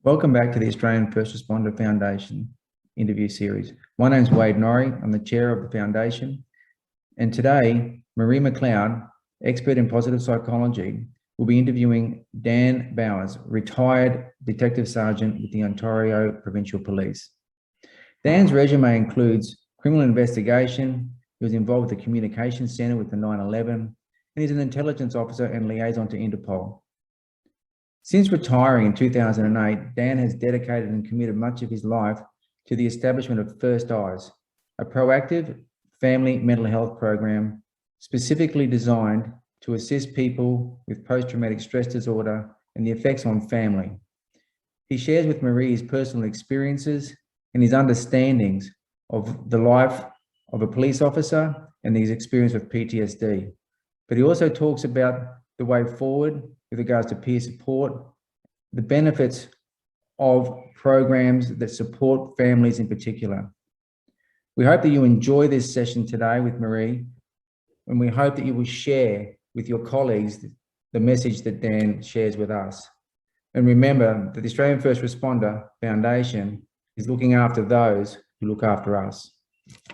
Welcome back to the Australian First Responder Foundation interview series. My name is Wade Norrie. I'm the chair of the foundation. And today, Marie McLeod, expert in positive psychology, will be interviewing Dan Bowden, retired detective sergeant with the Ontario Provincial Police. Dan's resume includes criminal investigation. He was involved with the Communications Centre with the 9/11, and he's an intelligence officer and liaison to Interpol. Since retiring in 2008, Dan has dedicated and committed much of his life to the establishment of First Eyes, a proactive family mental health program specifically designed to assist people with post-traumatic stress disorder and the effects on family. He shares with Marie his personal experiences and his understandings of the life of a police officer and his experience with PTSD. But he also talks about the way forward with regards to peer support, the benefits of programs that support families in particular. We hope that you enjoy this session today with Marie, and we hope that you will share with your colleagues the message that Dan shares with us. And remember that the Australian First Responder Foundation is looking after those who look after us.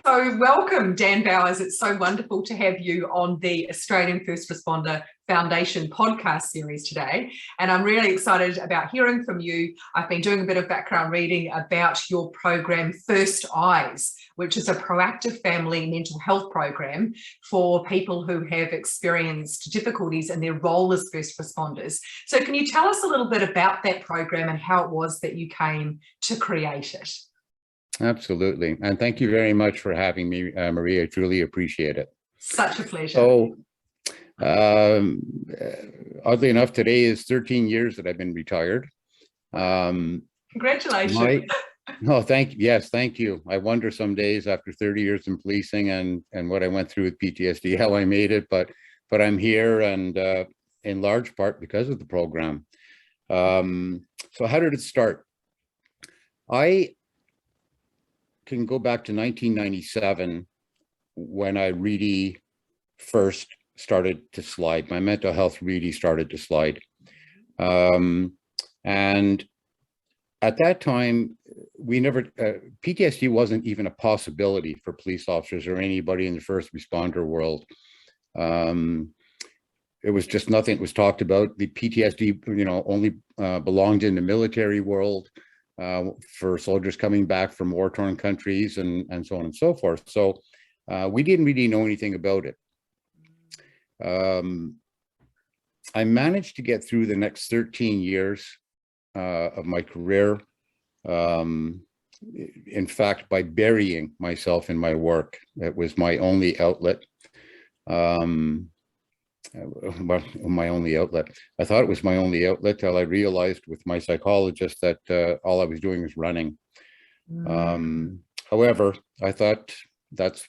So welcome, Dan Bowden. It's so wonderful to have you on the Australian First Responder Foundation podcast series today. And I'm really excited about hearing from you. I've been doing a bit of background reading about your program, First Eyes, which is a proactive family mental health program for people who have experienced difficulties in their role as first responders. So can you tell us a little bit about that program and how it was that you came to create it? Absolutely. And thank you very much for having me, Maria. I truly appreciate it. Such a pleasure. So, oddly enough, today is 13 years that I've been retired. Congratulations. Yes, thank you. I wonder some days after 30 years in policing and what I went through with PTSD, how I made it, but I'm here, and in large part because of the program. So how did it start? I can go back to 1997 when I really first started to slide. My mental health really started to slide. And at that time, PTSD wasn't even a possibility for police officers or anybody in the first responder world. It was just nothing that was talked about. The PTSD, only belonged in the military world. For soldiers coming back from war-torn countries and so on and so forth. So we didn't really know anything about it. I managed to get through the next 13 years of my career, in fact, by burying myself in my work. It was my only outlet. My only outlet. I thought it was my only outlet till I realized with my psychologist that all I was doing was running. However, I thought that's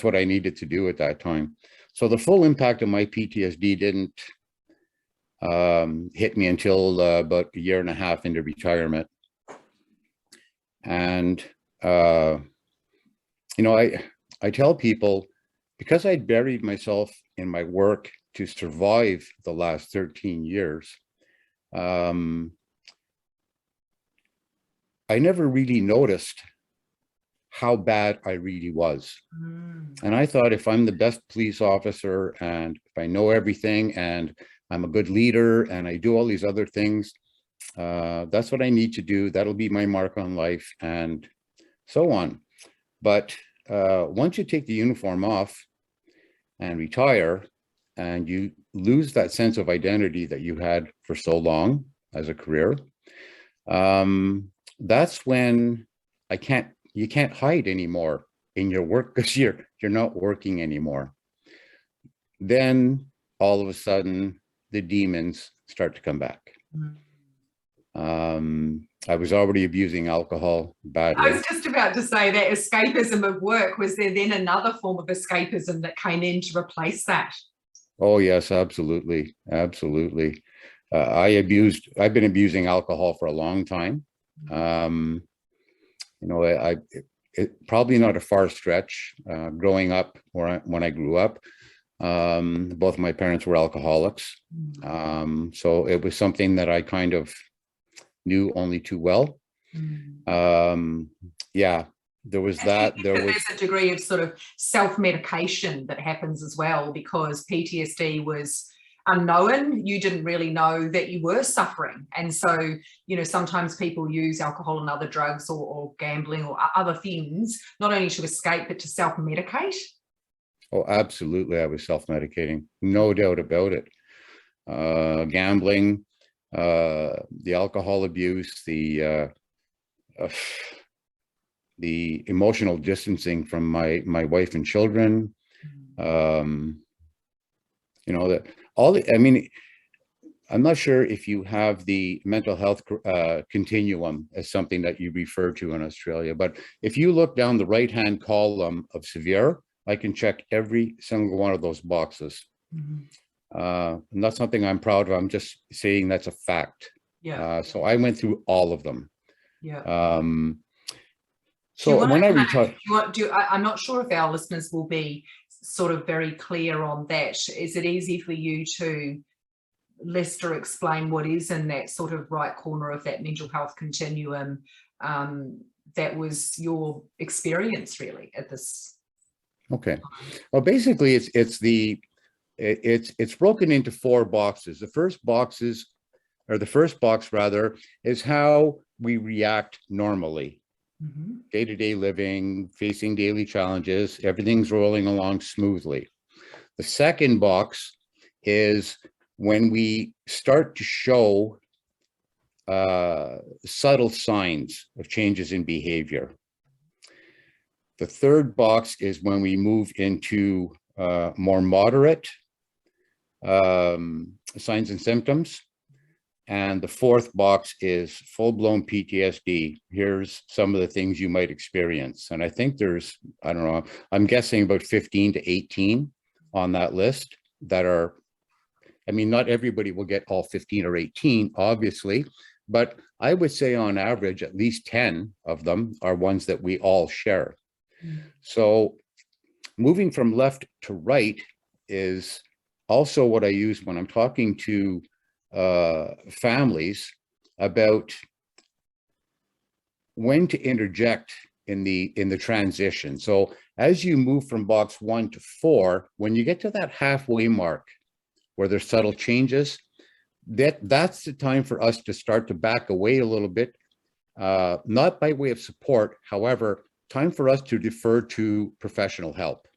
what I needed to do at that time. So the full impact of my PTSD didn't hit me until about a year and a half into retirement. And I tell people, because I'd buried myself in my work to survive the last 13 years, I never really noticed how bad I really was. And I thought, if I'm the best police officer and if I know everything and I'm a good leader and I do all these other things, that's what I need to do. That'll be my mark on life and so on. But once you take the uniform off and retire, and you lose that sense of identity that you had for so long as a career, that's when you can't hide anymore in your work because you're not working anymore. Then all of a sudden the demons start to come back. I was already abusing alcohol badly. I was just about to say that escapism of work, was there then another form of escapism that came in to replace that? Oh yes, absolutely. Absolutely. I've been abusing alcohol for a long time. Probably not a far stretch. Growing up, when I grew up, both my parents were alcoholics. So it was something that I kind of knew only too well. Yeah, there was that. There's a degree of sort of self-medication that happens as well, because PTSD was unknown. You didn't really know that you were suffering. And so, you know, sometimes people use alcohol and other drugs or gambling or other things, not only to escape, but to self-medicate. Oh, absolutely. I was self-medicating, no doubt about it. Gambling, the alcohol abuse, the emotional distancing from my wife and children, you know, that I mean, I'm not sure if you have the mental health continuum as something that you refer to in Australia, but if you look down the right-hand column of severe, I can check every single one of those boxes. Not something I'm proud of. I'm just saying that's a fact. Yeah. So I went through all of them. Yeah. So when I retire, I'm not sure if our listeners will be sort of very clear on that. Is it easy for you to list or explain what is in that sort of right corner of that mental health continuum? That was your experience really at this. Okay. Well, basically it's broken into 4 boxes. The first box rather is how we react normally. Day-to-day living, facing daily challenges, everything's rolling along smoothly. The second box is when we start to show subtle signs of changes in behavior. The third box is when we move into more moderate signs and symptoms. And the fourth box is full-blown PTSD. Here's some of the things you might experience. And I think there's, I don't know, I'm guessing about 15 to 18 on that list that are, I mean, not everybody will get all 15 or 18, obviously, but I would say on average, at least 10 of them are ones that we all share. So moving from left to right is also what I use when I'm talking to families about when to interject in the transition. So as you move from box 1 to 4, when you get to that halfway mark where there's subtle changes, that's the time for us to start to back away a little bit, not by way of support, however, time for us to defer to professional help.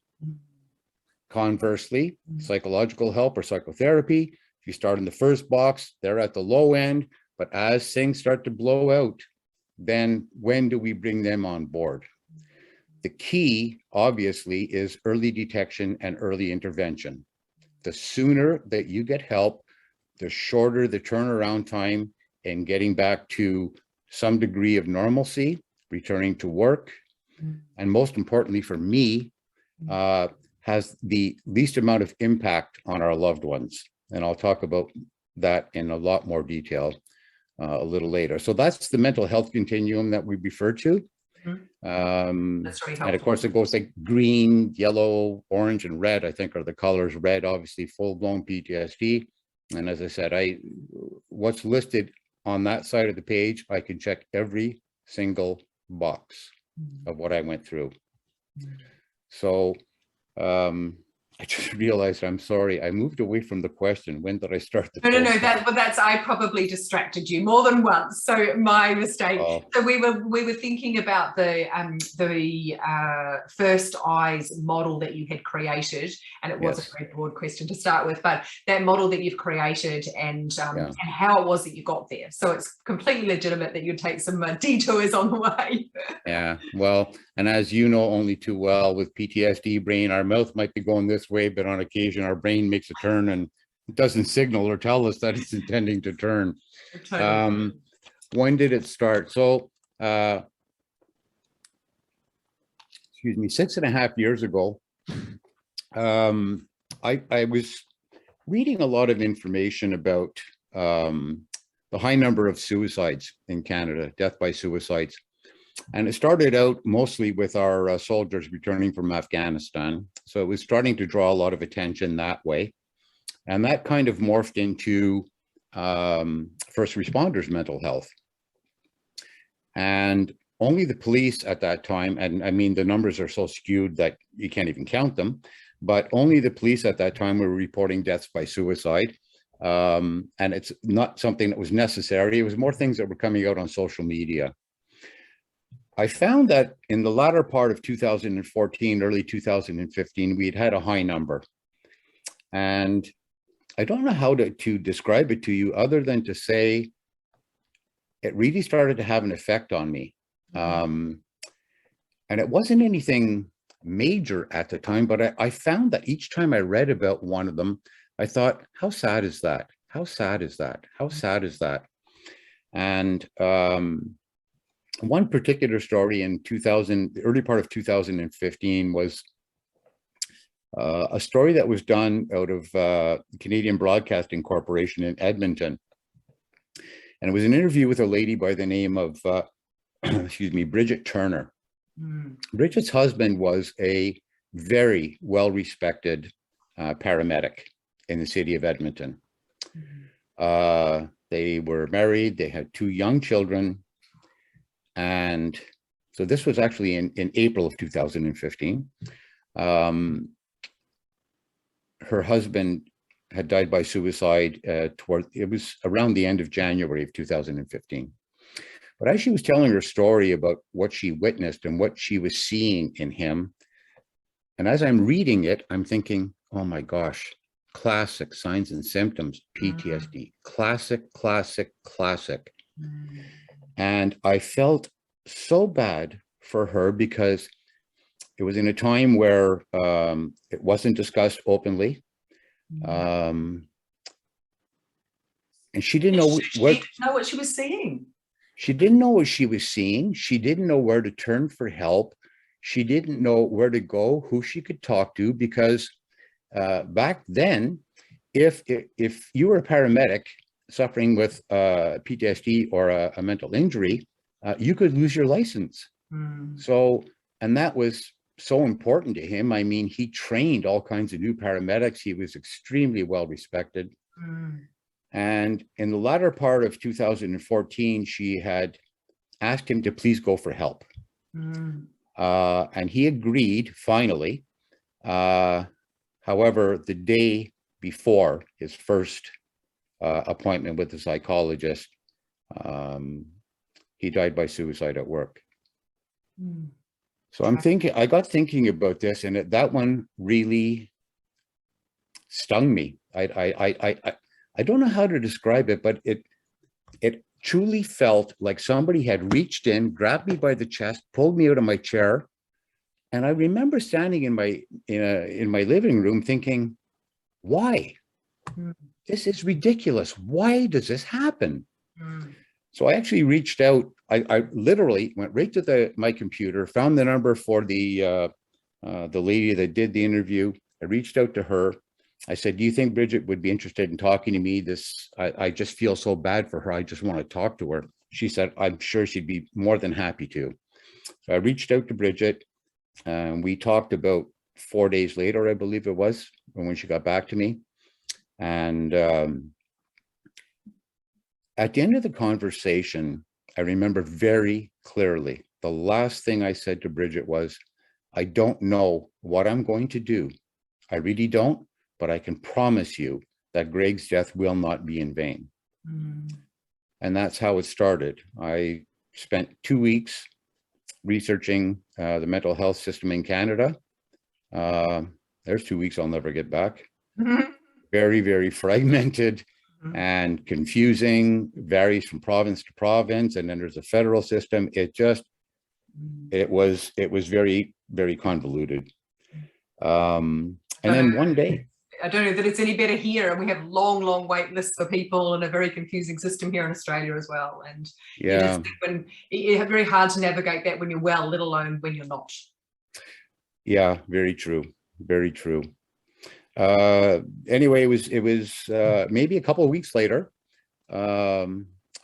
Conversely, psychological help or psychotherapy, if you start in the first box, they're at the low end, but as things start to blow out, then when do we bring them on board? The key, obviously, is early detection and early intervention. The sooner that you get help, the shorter the turnaround time in getting back to some degree of normalcy, returning to work, and most importantly for me, has the least amount of impact on our loved ones. And I'll talk about that in a lot more detail a little later. So that's the mental health continuum that we refer to. That's really helpful. And of course it goes like green, yellow, orange, and red, I think are the colors. Red, obviously full-blown PTSD. And as I said, what's listed on that side of the page, I can check every single box of what I went through. So I just realized, I'm sorry, I moved away from the question. When did I start the No, I probably distracted you more than once. So my mistake. Oh. So we were thinking about the first eyes model that you had created, and it was a very broad question to start with, but that model that you've created and how it was that you got there. So it's completely legitimate that you'd take some detours on the way. Yeah, well, and as you know only too well, with PTSD brain, our mouth might be going this way, but on occasion our brain makes a turn and it doesn't signal or tell us that it's intending to turn. Totally. When did it start? So excuse me, 6.5 years ago, I was reading a lot of information about the high number of suicides in Canada, death by suicides. And it started out mostly with our soldiers returning from Afghanistan. So it was starting to draw a lot of attention that way. And that kind of morphed into first responders' mental health. And only the police at that time, and I mean, the numbers are so skewed that you can't even count them, but only the police at that time were reporting deaths by suicide. And it's not something that was necessary. It was more things that were coming out on social media. I found that in the latter part of 2014, early 2015, we had a high number. And I don't know how to describe it to you other than to say it really started to have an effect on me. And it wasn't anything major at the time, but I found that each time I read about one of them, I thought, how sad is that? How sad is that? How sad is that? And one particular story in the early part of 2015 was a story that was done out of Canadian Broadcasting Corporation in Edmonton. And it was an interview with a lady by the name of, excuse me, Bridget Turner. Bridget's husband was a very well-respected paramedic in the city of Edmonton. They were married, they had 2 young children. And so this was actually in April of 2015. Her husband had died by suicide it was around the end of January of 2015. But as she was telling her story about what she witnessed and what she was seeing in him, and as I'm reading it, I'm thinking, oh my gosh, classic signs and symptoms, PTSD, classic, classic, classic. And I felt so bad for her because it was in a time where it wasn't discussed openly. And she didn't know what she was seeing. She didn't know what she was seeing. She didn't know where to turn for help. She didn't know where to go, who she could talk to, because back then, if you were a paramedic suffering with PTSD or a mental injury, you could lose your license. So, and that was so important to him. I mean, he trained all kinds of new paramedics. He was extremely well respected. And in the latter part of 2014, she had asked him to please go for help. And he agreed finally. However, the day before his first appointment with the psychologist, he died by suicide at work. So I got thinking about this, and that one really stung me. I don't know how to describe it, but it truly felt like somebody had reached in, grabbed me by the chest, pulled me out of my chair. And I remember standing in my living room thinking, why? This is ridiculous. Why does this happen? So I actually reached out. I literally went right to my computer, found the number for the lady that did the interview. I reached out to her. I said, do you think Bridget would be interested in talking to me? I just feel so bad for her. I just want to talk to her. She said, I'm sure she'd be more than happy to. So I reached out to Bridget, and we talked about 4 days later, I believe it was, when she got back to me. And at the end of the conversation, I remember very clearly, the last thing I said to Bridget was, I don't know what I'm going to do. I really don't, but I can promise you that Greg's death will not be in vain. And that's how it started. I spent 2 weeks researching the mental health system in Canada. There's 2 weeks I'll never get back. Very, very fragmented and confusing, varies from province to province, and then there's a federal system. It was very, very convoluted. And then one day, I don't know that it's any better here, and we have long wait lists for people and a very confusing system here in Australia as well. And yeah, it's very hard to navigate that when you're well, let alone when you're not. Yeah, very true, very true. Anyway, it was maybe a couple of weeks later. I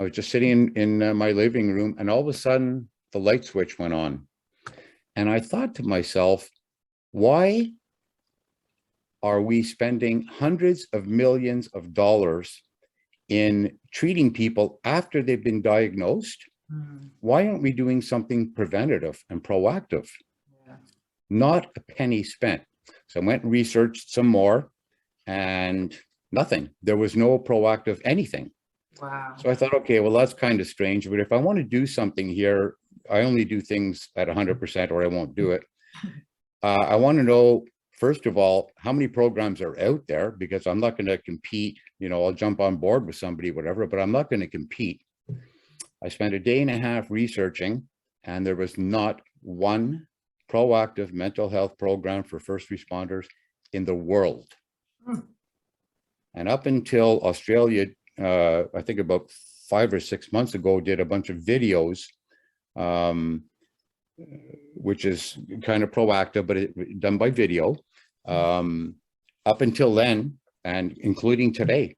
was just sitting in my living room, and all of a sudden the light switch went on, and I thought to myself, why are we spending hundreds of millions of dollars in treating people after they've been diagnosed Why aren't we doing something preventative and proactive? Yeah. Not a penny spent. So I went and researched some more and nothing. There was no proactive anything. Wow. So I thought, okay, well, that's kind of strange, but if I want to do something here, I only do things at 100% or I won't do it. I want to know, first of all, how many programs are out there, because I'm not going to compete. You know, I'll jump on board with somebody, whatever, but I'm not going to compete. I spent a day and a half researching, and there was not one proactive mental health program for first responders in the world. And up until Australia, I think about 5 or 6 months ago, did a bunch of videos, which is kind of proactive, but done by video. Up until then, and including today,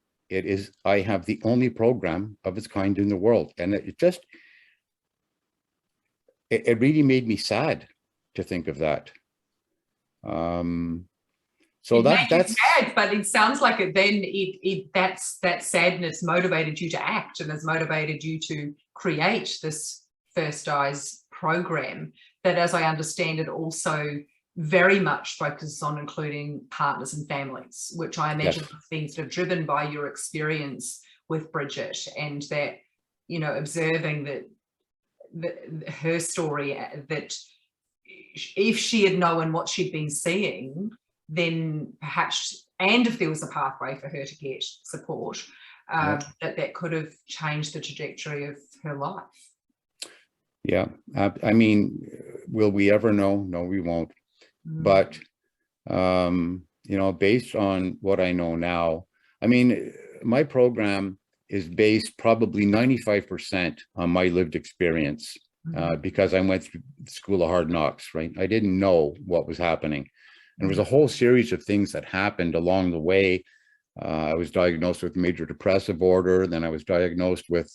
I have the only program of its kind in the world. And it really made me sad to think of that. So that's sad, but it sounds like that sadness motivated you to act and has motivated you to create this First Eyes program that, as I understand it, also very much focuses on including partners and families, which I imagine have been sort of driven by your experience with Bridget, and that, you know, observing that her story, that if she had known what she'd been seeing, then perhaps, and if there was a pathway for her to get support, that could have changed the trajectory of her life. Yeah, I mean, will we ever know? No, we won't. But, you know, based on what I know now, I mean, my program is based probably 95% on my lived experience, because I went through the school of hard knocks, right? I didn't know what was happening. And there was a whole series of things that happened along the way. I was diagnosed with major depressive disorder. Then I was diagnosed with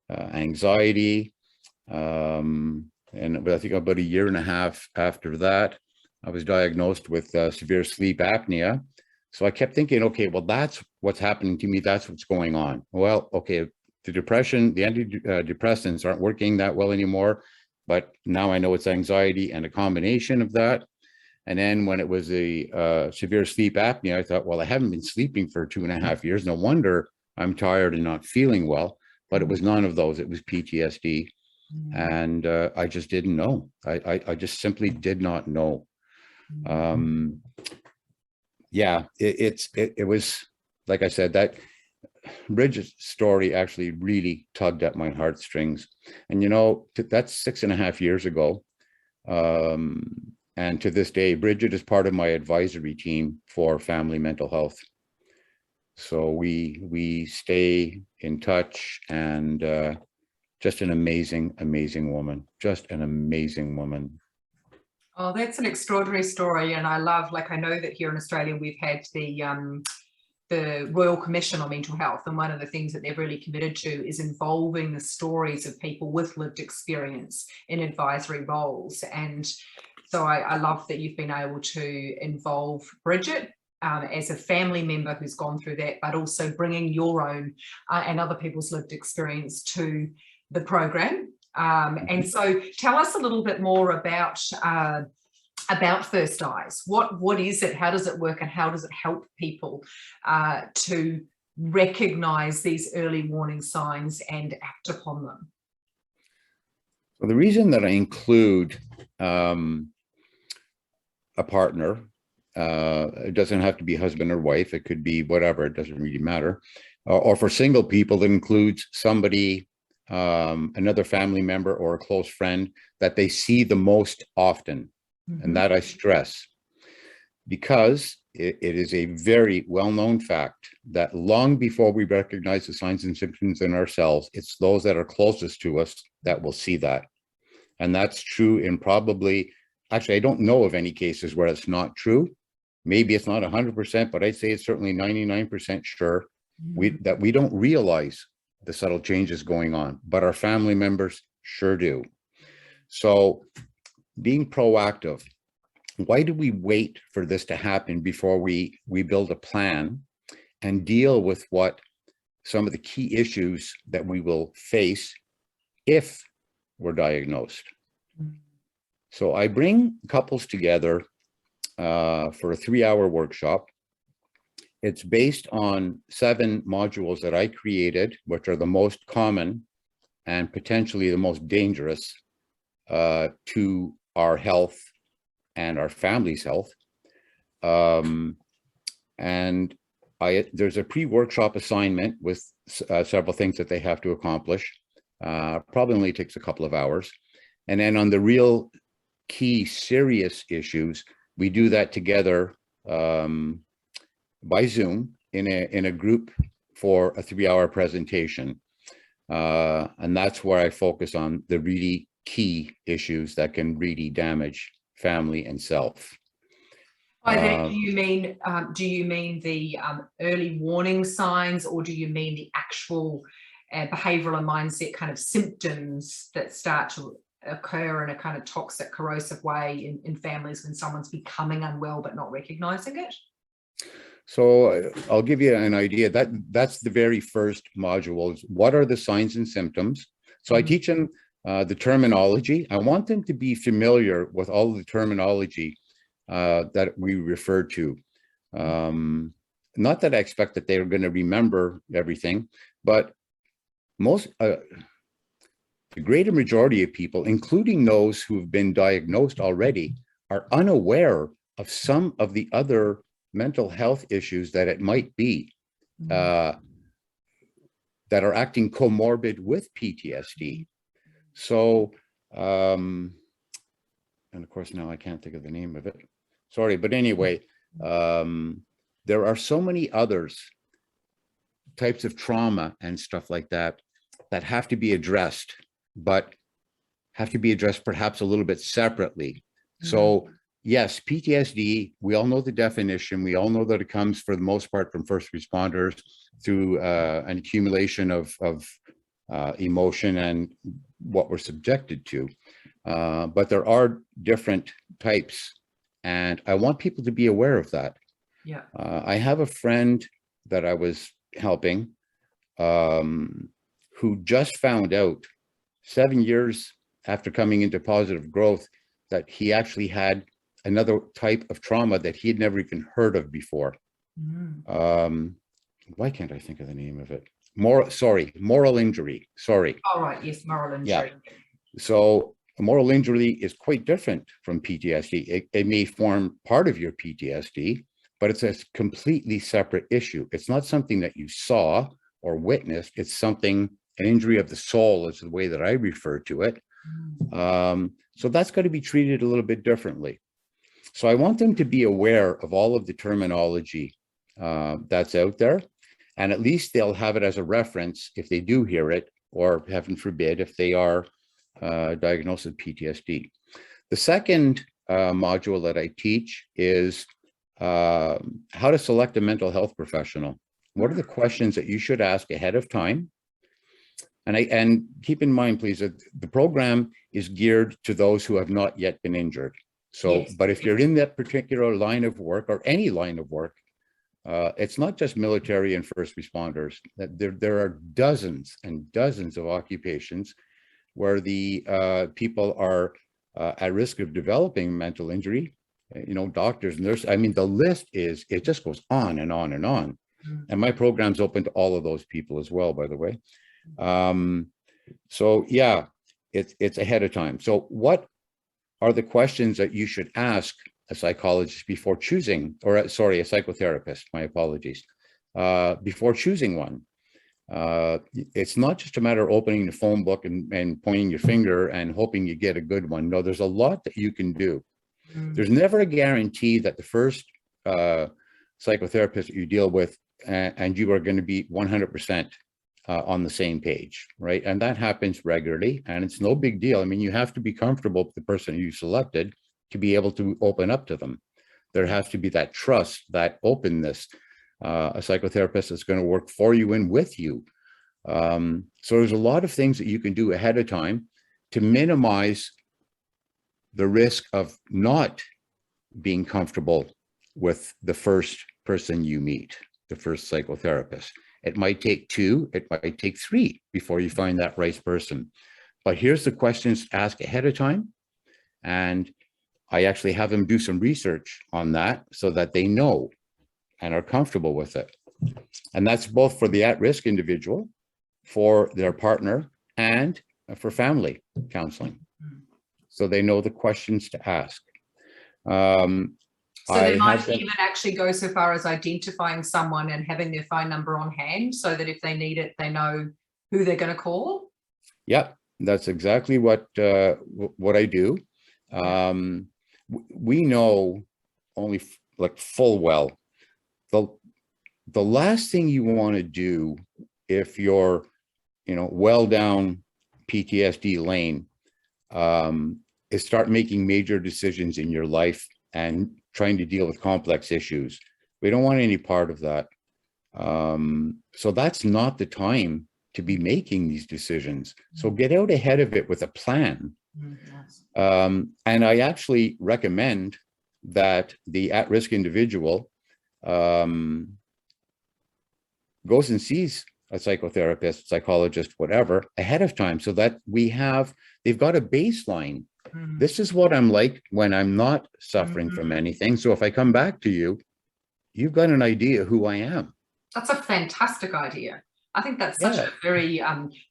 anxiety. And I think about 1.5 years after that, I was diagnosed with severe sleep apnea. So I kept thinking, okay, well, that's what's happening to me. That's what's going on. Well, okay, the depression, the antidepressants aren't working that well anymore, but now I know it's anxiety and a combination of that. And then when it was a severe sleep apnea, I thought, well, I haven't been sleeping for 2.5 years. No wonder I'm tired and not feeling well. But it was none of those. It was PTSD. And I just didn't know. I just simply did not know. Yeah, it was, like I said, that Bridget's story actually really tugged at my heartstrings. And, you know, that's 6.5 years ago. And to this day, Bridget is part of my advisory team for family mental health. So we stay in touch, and just an amazing, amazing woman, just an amazing woman. Oh, that's an extraordinary story. And I love, like, I know that here in Australia, we've had the Royal Commission on Mental Health. And one of the things that they're really committed to is involving the stories of people with lived experience in advisory roles. And so I love that you've been able to involve Bridget as a family member who's gone through that, but also bringing your own and other people's lived experience to the program. And so tell us a little bit more about First Eyes. What is it? How does it work? And how does it help people to recognize these early warning signs and act upon them? So the reason that I include a partner, it doesn't have to be husband or wife, it could be whatever, it doesn't really matter, or for single people, that includes somebody, another family member or a close friend that they see the most often. And that I stress, because it is a very well-known fact that long before we recognize the signs and symptoms in ourselves, it's those that are closest to us that will see that. And that's true in probably, actually, I don't know of any cases where it's not true. Maybe it's not 100%, but I'd say it's certainly 99% sure that we don't realize the subtle changes going on, but our family members sure do. So being proactive, why do we wait for this to happen before we build a plan and deal with what some of the key issues that we will face if we're diagnosed. So I bring couples together for a 3-hour workshop. It's based on 7 modules that I created, which are the most common and potentially the most dangerous to our health and our family's health. And there's a pre-workshop assignment with several things that they have to accomplish. Probably only takes a couple of hours. And then on the real key serious issues, we do that together by Zoom in a group for a 3-hour presentation. And that's where I focus on the really key issues that can really damage family and self. By that, do you mean the early warning signs, or do you mean the actual behavioral and mindset kind of symptoms that start to occur in a kind of toxic, corrosive way in families when someone's becoming unwell but not recognizing it? So I'll give you an idea. That's the very first module. What are the signs and symptoms? So I teach them the terminology. I want them to be familiar with all of the terminology that we refer to. Not that I expect that they're going to remember everything, but the greater majority of people, including those who have been diagnosed already, are unaware of some of the other mental health issues that it might be that are acting comorbid with PTSD. So, and of course, now I can't think of the name of it. Sorry, but anyway, there are so many others types of trauma and stuff like that that have to be addressed, but have to be addressed perhaps a little bit separately. So yes, PTSD, we all know the definition. We all know that it comes for the most part from first responders through an accumulation of emotion and what we're subjected to. But there are different types, and I want people to be aware of that. Yeah. I have a friend that I was helping who just found out 7 years after coming into positive growth that he actually had another type of trauma that he had never even heard of before. Why can't I think of the name of it? Moral injury. Sorry. All right. Yes, moral injury. Yeah. So moral injury is quite different from PTSD. It may form part of your PTSD, but it's a completely separate issue. It's not something that you saw or witnessed. It's something, an injury of the soul is the way that I refer to it. So that's got to be treated a little bit differently. So I want them to be aware of all of the terminology that's out there, and at least they'll have it as a reference if they do hear it, or heaven forbid, if they are diagnosed with PTSD. The second module that I teach is how to select a mental health professional. What are the questions that you should ask ahead of time? And keep in mind, please, that the program is geared to those who have not yet been injured. So, yes. But if you're in that particular line of work or any line of work, it's not just military and first responders. There are dozens and dozens of occupations where the people are at risk of developing mental injury. You know, doctors, nurses. I mean, the list it just goes on and on and on. And my program's open to all of those people as well, by the way. So yeah, it's ahead of time. So what are the questions that you should ask a psychologist before choosing, or sorry, a psychotherapist, my apologies, before choosing one? It's not just a matter of opening the phone book and pointing your finger and hoping you get a good one. No, there's a lot that you can do. There's never a guarantee that the first psychotherapist that you deal with and you are going to be 100% on the same page, right? And that happens regularly, and it's no big deal. I mean, you have to be comfortable with the person you selected to be able to open up to them. There has to be that trust, that openness. A psychotherapist is going to work for you and with you. So there's a lot of things that you can do ahead of time to minimize the risk of not being comfortable with the first person you meet, the first psychotherapist. It might take 2, it might take 3 before you find that right person. but here's the questions to ask ahead of time. And I actually have them do some research on that so that they know and are comfortable with it. And that's both for the at-risk individual, for their partner, and for family counseling. So they know the questions to ask. So they might even actually go so far as identifying someone and having their phone number on hand so that if they need it, they know who they're going to call? Yep, that's exactly what I do. We know only like full well, the last thing you want to do if you're, well down PTSD lane, is start making major decisions in your life and trying to deal with complex issues. We don't want any part of that. So that's not the time to be making these decisions. So get out ahead of it with a plan. And I actually recommend that the at-risk individual goes and sees a psychotherapist, psychologist, whatever, ahead of time, so that they've got a baseline. This is what I'm like when I'm not suffering from anything. So if I come back to you, you've got an idea who I am. That's a fantastic idea. I think that's such a very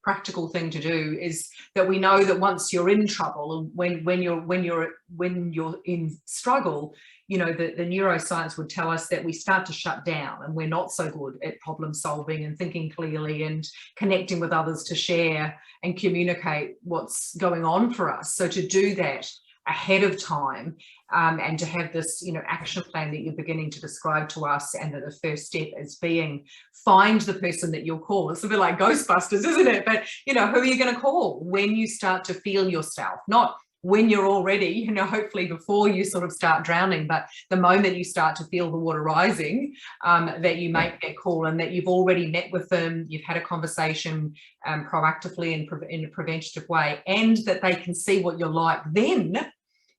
practical thing to do, is that we know that once you're in trouble, when you're in struggle, the neuroscience would tell us that we start to shut down and we're not so good at problem solving and thinking clearly and connecting with others to share and communicate what's going on for us. So to do that ahead of time, and to have this, action plan that you're beginning to describe to us, and that the first step is being find the person that you'll call. It's a bit like Ghostbusters, isn't it? But, who are you going to call when you start to feel yourself? Not when you're already, hopefully before you sort of start drowning, but the moment you start to feel the water rising, that you make that call, and that you've already met with them, you've had a conversation proactively and in a preventative way, and that they can see what you're like then,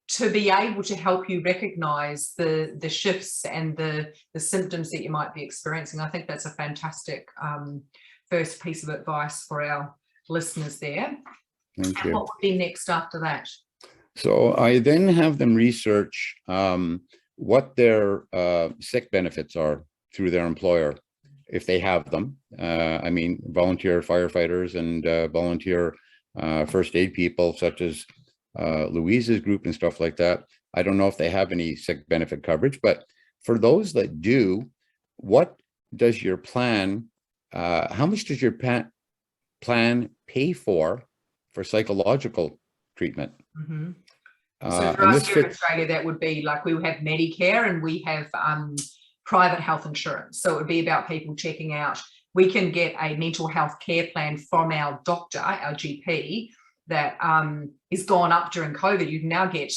to be able to help you recognize the shifts and the symptoms that you might be experiencing. I think that's a fantastic first piece of advice for our listeners there. Thank you. What would be next after that? So I then have them research what their sick benefits are through their employer, if they have them. Volunteer firefighters and volunteer first aid people, such as Louise's group and stuff like that. I don't know if they have any sick benefit coverage, but for those that do, what does your plan, how much does your plan pay for psychological treatment? So for us here in Australia, that would be like, we have Medicare and we have private health insurance. So it would be about people checking out. We can get a mental health care plan from our doctor, our GP, that is gone up during COVID. You can now get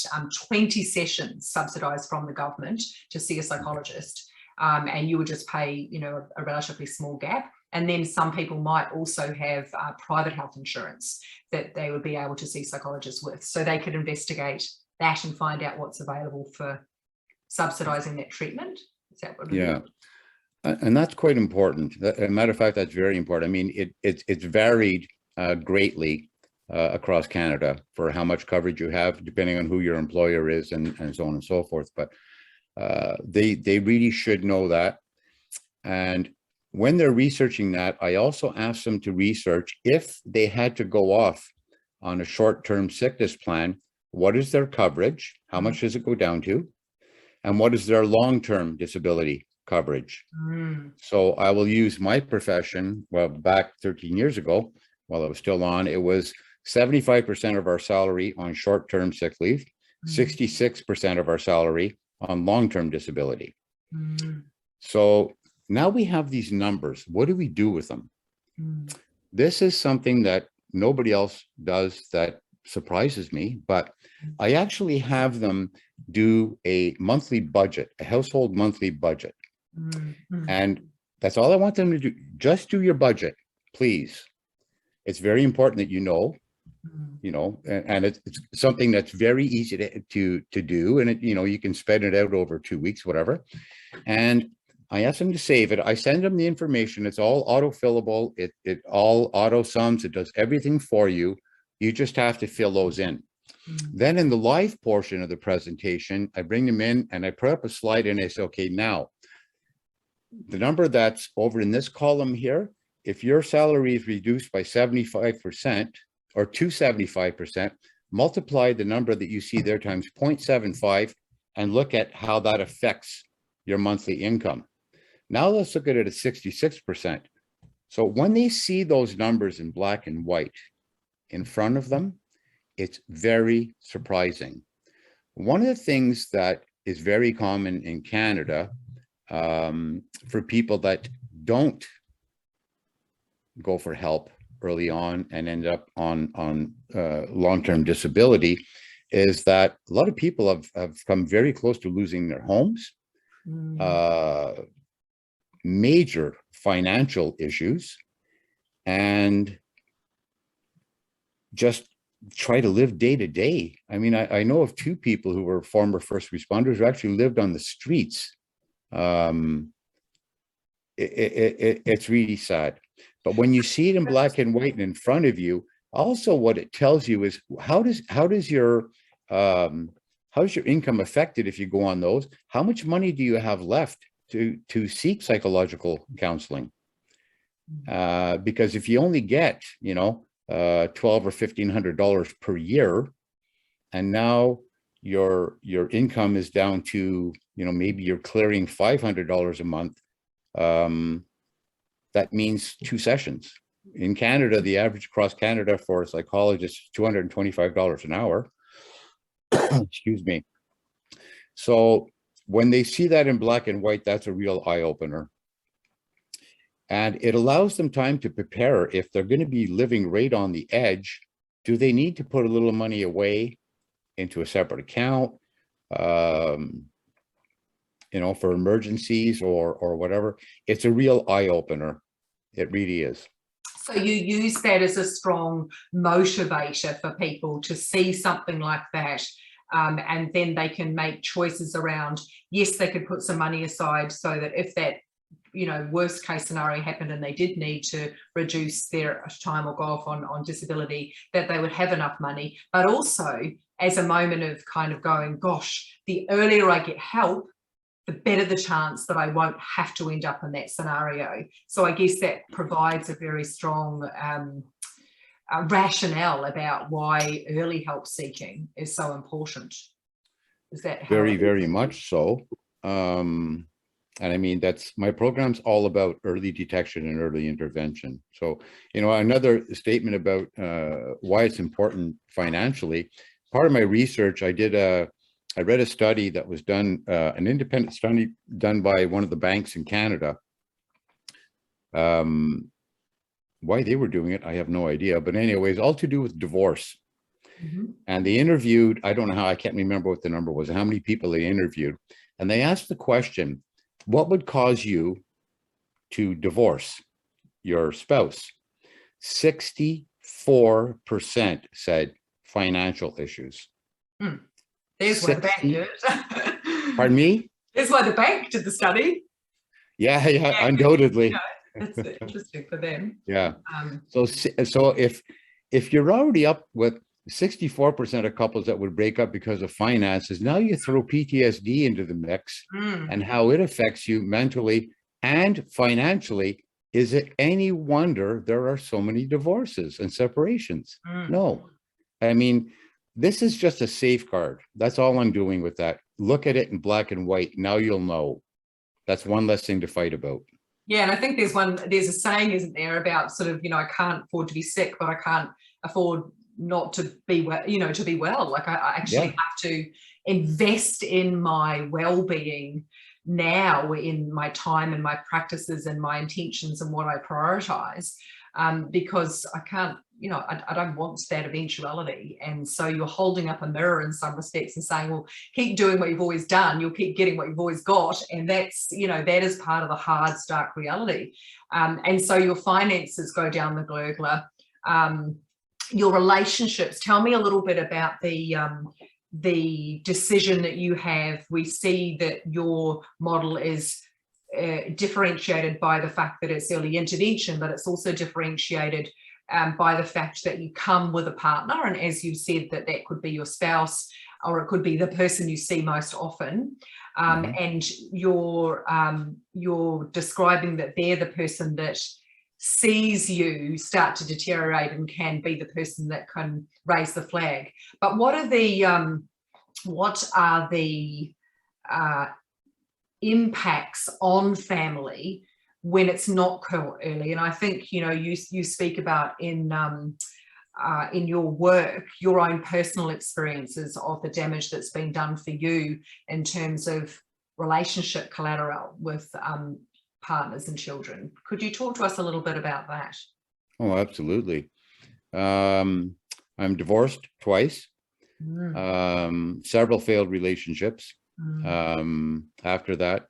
20 sessions subsidised from the government to see a psychologist, and you would just pay, a relatively small gap. And then some people might also have private health insurance that they would be able to see psychologists with, so they could investigate that and find out what's available for subsidising that treatment. Is that what? Yeah. And that's quite important. As a matter of fact, that's very important. It's varied greatly across Canada for how much coverage you have, depending on who your employer is, and so on and so forth. But they really should know that. And when they're researching that, I also ask them to research, if they had to go off on a short-term sickness plan, what is their coverage? How much does it go down to? And what is their long-term disability coverage? So I will use my profession. Well, back 13 years ago, while I was still on, it was 75% of our salary on short-term sick leave, 66% of our salary on long-term disability. So now we have these numbers. What do we do with them? This is something that nobody else does that surprises me, but I actually have them do a monthly budget, a household monthly budget. And that's all I want them to do. Just do your budget, please. It's very important that you know, and it's something that's very easy to do. And you can spread it out over 2 weeks, whatever. And I ask them to save it. I send them the information. It's all auto-fillable. It all auto sums. It does everything for you. You just have to fill those in. Then in the live portion of the presentation, I bring them in and I put up a slide and I say, okay, now the number that's over in this column here, if your salary is reduced by 75% or to 75%, multiply the number that you see there times 0.75 and look at how that affects your monthly income. Now let's look at it at 66%. So when they see those numbers in black and white in front of them, it's very surprising. One of the things that is very common in Canada for people that don't go for help early on and end up on long-term disability is that a lot of people have come very close to losing their homes, major financial issues, and just try to live day to day. I mean, I know of two people who were former first responders who actually lived on the streets. It's really sad. But when you see it in black and white and in front of you, also what it tells you is how does your income affected if you go on those? How much money do you have left to seek psychological counseling? Because if you only get, you know, $1,200 or $1,500 per year, and now your income is down to, you know, maybe you're clearing $500 a month, that means 2 sessions. In Canada, the average across Canada for a psychologist is $225 an hour. Excuse me. So when they see that in black and white, that's a real eye-opener. And it allows them time to prepare. If they're going to be living right on the edge, do they need to put a little money away into a separate account, you know, for emergencies or whatever? It's a real eye-opener. It really is. So you use that as a strong motivator for people to see something like that, and then they can make choices around, yes, they could put some money aside so that if that, you know, worst case scenario happened and they did need to reduce their time or go off on disability, that they would have enough money. But also as a moment of kind of going, gosh, the earlier I get help, the better the chance that I won't have to end up in that scenario. So I guess that provides a very strong rationale about why early help seeking is so important. Is that how very, very much so? And I mean, that's my program's all about early detection and early intervention. So, you know, another statement about why it's important financially. Part of my research, I read a study that was done, an independent study done by one of the banks in Canada. Why they were doing it, I have no idea. But anyways, all to do with divorce. And they interviewed, I don't know how, I can't remember what the number was, how many people they interviewed. And they asked the question, what would cause you to divorce your spouse? 64% said financial issues. There's why the bank did it. Pardon me? There's why the bank did the study. Yeah, undoubtedly. You know, that's interesting for them. Yeah. So if you're already up with 64% of couples that would break up because of finances, now you throw PTSD into the mix and how it affects you mentally and financially. Is it any wonder there are so many divorces and separations? No. I mean, this is just a safeguard. That's all I'm doing with that. Look at it in black and white. Now you'll know. That's one less thing to fight about. Yeah, and I think there's a saying, isn't there, about sort of, you know, I can't afford to be sick, but I can't afford not to be well, you know, to be well. Like I actually have to invest in my well-being now, in my time and my practices and my intentions and what I prioritize, because I can't, you know, I don't want that eventuality. And so you're holding up a mirror in some respects and saying, well, keep doing what you've always done. You'll keep getting what you've always got. And that's, you know, that is part of the hard, stark reality. And so your finances go down the gurgler. Your relationships, tell me a little bit about the decision that you have. We see that your model is differentiated by the fact that it's early intervention, but it's also differentiated by the fact that you come with a partner, and as you said, that could be your spouse, or it could be the person you see most often, and you're describing that they're the person that sees you start to deteriorate and can be the person that can raise the flag. But what are the impacts on family when it's not caught early? And I think, you know, you speak about in your work, your own personal experiences of the damage that's been done for you in terms of relationship collateral with partners and children. Could you talk to us a little bit about that? Oh, absolutely. I'm divorced twice, several failed relationships. After that,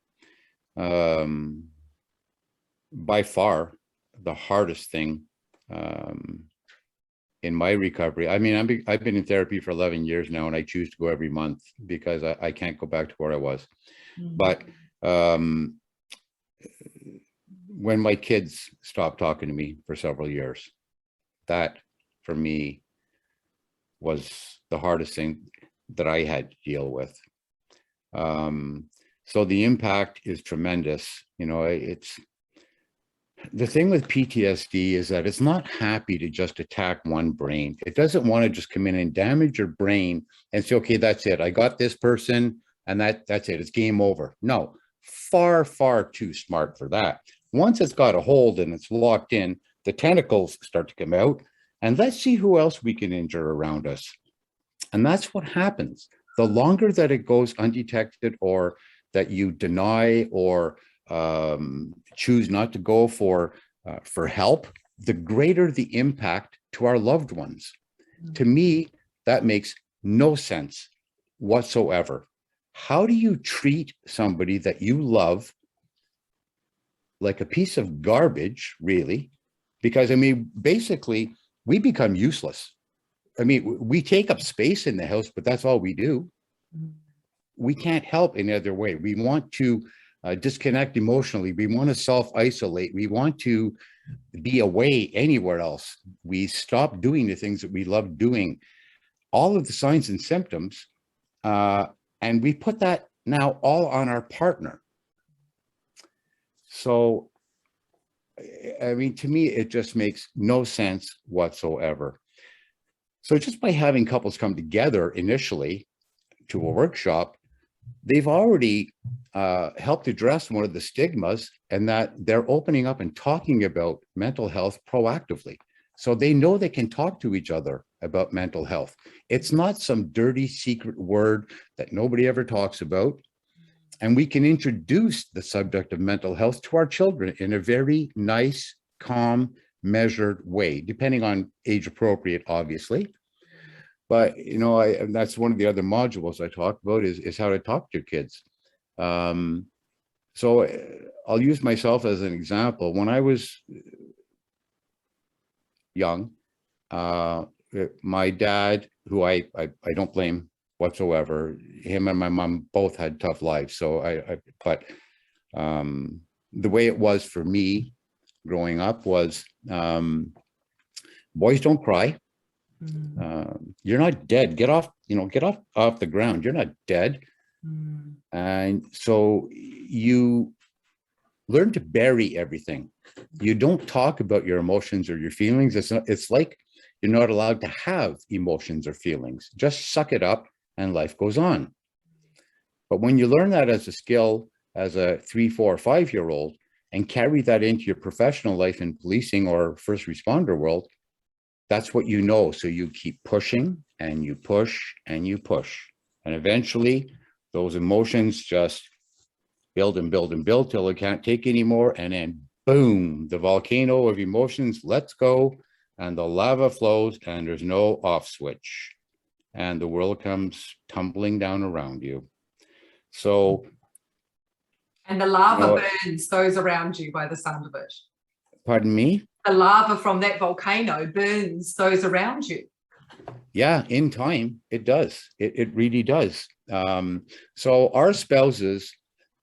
by far the hardest thing in my recovery. I mean, I've been in therapy for 11 years now, and I choose to go every month because I can't go back to where I was. But when my kids stopped talking to me for several years, that for me was the hardest thing that I had to deal with. So the impact is tremendous. You know, it's the thing with PTSD is that it's not happy to just attack one brain. It doesn't want to just come in and damage your brain and say, okay, that's it. I got this person and that's it. It's game over. No, far, far too smart for that. Once it's got a hold and it's locked in, the tentacles start to come out, and let's see who else we can injure around us. And that's what happens. The longer that it goes undetected, or that you deny or choose not to go for help, the greater the impact to our loved ones. To me, that makes no sense whatsoever. How do you treat somebody that you love like a piece of garbage, really? Because, I mean, basically, we become useless. I mean, we take up space in the house, but that's all we do. We can't help any other way. We want to disconnect emotionally. We want to self-isolate. We want to be away anywhere else. We stop doing the things that we love doing. All of the signs and symptoms, and we put that now all on our partner. So, I mean, to me, it just makes no sense whatsoever. So just by having couples come together initially to a workshop, they've already helped address one of the stigmas, and that they're opening up and talking about mental health proactively. So they know they can talk to each other about mental health. It's not some dirty secret word that nobody ever talks about. And we can introduce the subject of mental health to our children in a very nice, calm, measured way, depending on age appropriate, obviously. But, you know, that's one of the other modules I talk about is how to talk to your kids. So I'll use myself as an example. When I was young, my dad, who I don't blame whatsoever, him and my mom both had tough lives. So but the way it was for me growing up was, boys don't cry. You're not dead. Get off the ground. You're not dead. And so you learn to bury everything. You don't talk about your emotions or your feelings. It's like you're not allowed to have emotions or feelings. Just suck it up and life goes on. But when you learn that as a skill as a 3, 4, 5-year-old and carry that into your professional life in policing or first responder world, that's what you know. So you keep pushing and you push and you push. And eventually those emotions just build and build and build till it can't take anymore. And then boom, the volcano of emotions lets go and the lava flows and there's no off switch. And the world comes tumbling down around you. So. And the lava burns those around you by the sound of it. Pardon me? The lava from that volcano burns those around you. Yeah, in time, it does. It really does. So our spouses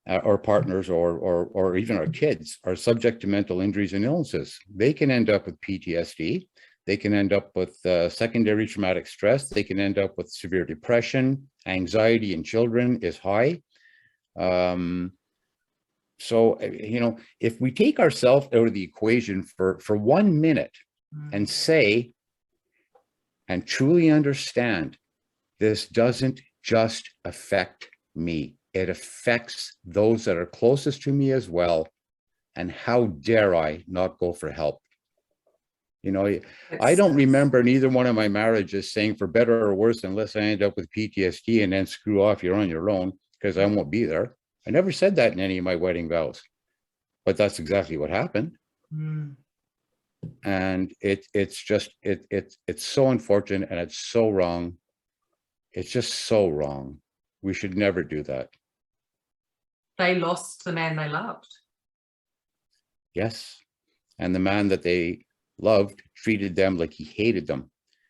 or partners or even our kids are subject to mental injuries and illnesses. They can end up with PTSD. They can end up with secondary traumatic stress. They can end up with severe depression. Anxiety in children is high. So, you know, if we take ourselves out of the equation for 1 minute and say, and truly understand, this doesn't just affect me. It affects those that are closest to me as well. And how dare I not go for help? You know, I don't remember neither one of my marriages saying, for better or worse, unless I end up with PTSD and then screw off, you're on your own, because I won't be there. I never said that in any of my wedding vows, but that's exactly what happened. And it's so unfortunate, and it's so wrong. It's just so wrong. We should never do that. They lost the man they loved. Yes. And the man that they loved treated them like he hated them.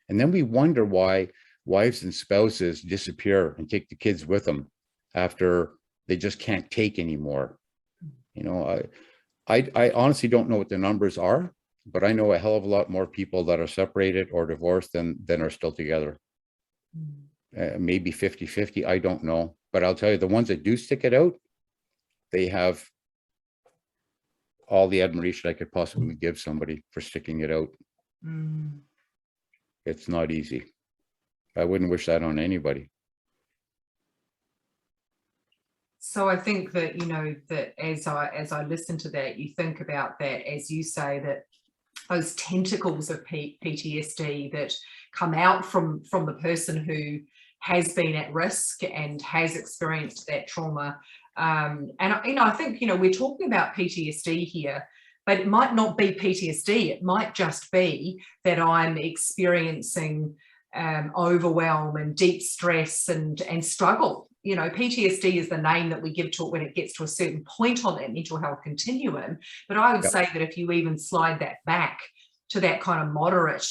And then we wonder why wives and spouses disappear and take the kids with them after they just can't take anymore. You know, I honestly don't know what the numbers are, but I know a hell of a lot more people that are separated or divorced than are still together. Maybe 50-50, I don't know. But I'll tell you, the ones that do stick it out, they have all the admiration I could possibly give somebody for sticking it out. It's not easy. I wouldn't wish that on anybody. So I think that, you know, that as I listen to that, you think about that, as you say, that those tentacles of PTSD that come out from the person who has been at risk and has experienced that trauma. And, you know, I think, you know, we're talking about PTSD here, but it might not be PTSD. It might just be that I'm experiencing overwhelm and deep stress and struggle. You know, PTSD is the name that we give to it when it gets to a certain point on that mental health continuum. But I would say that if you even slide that back to that kind of moderate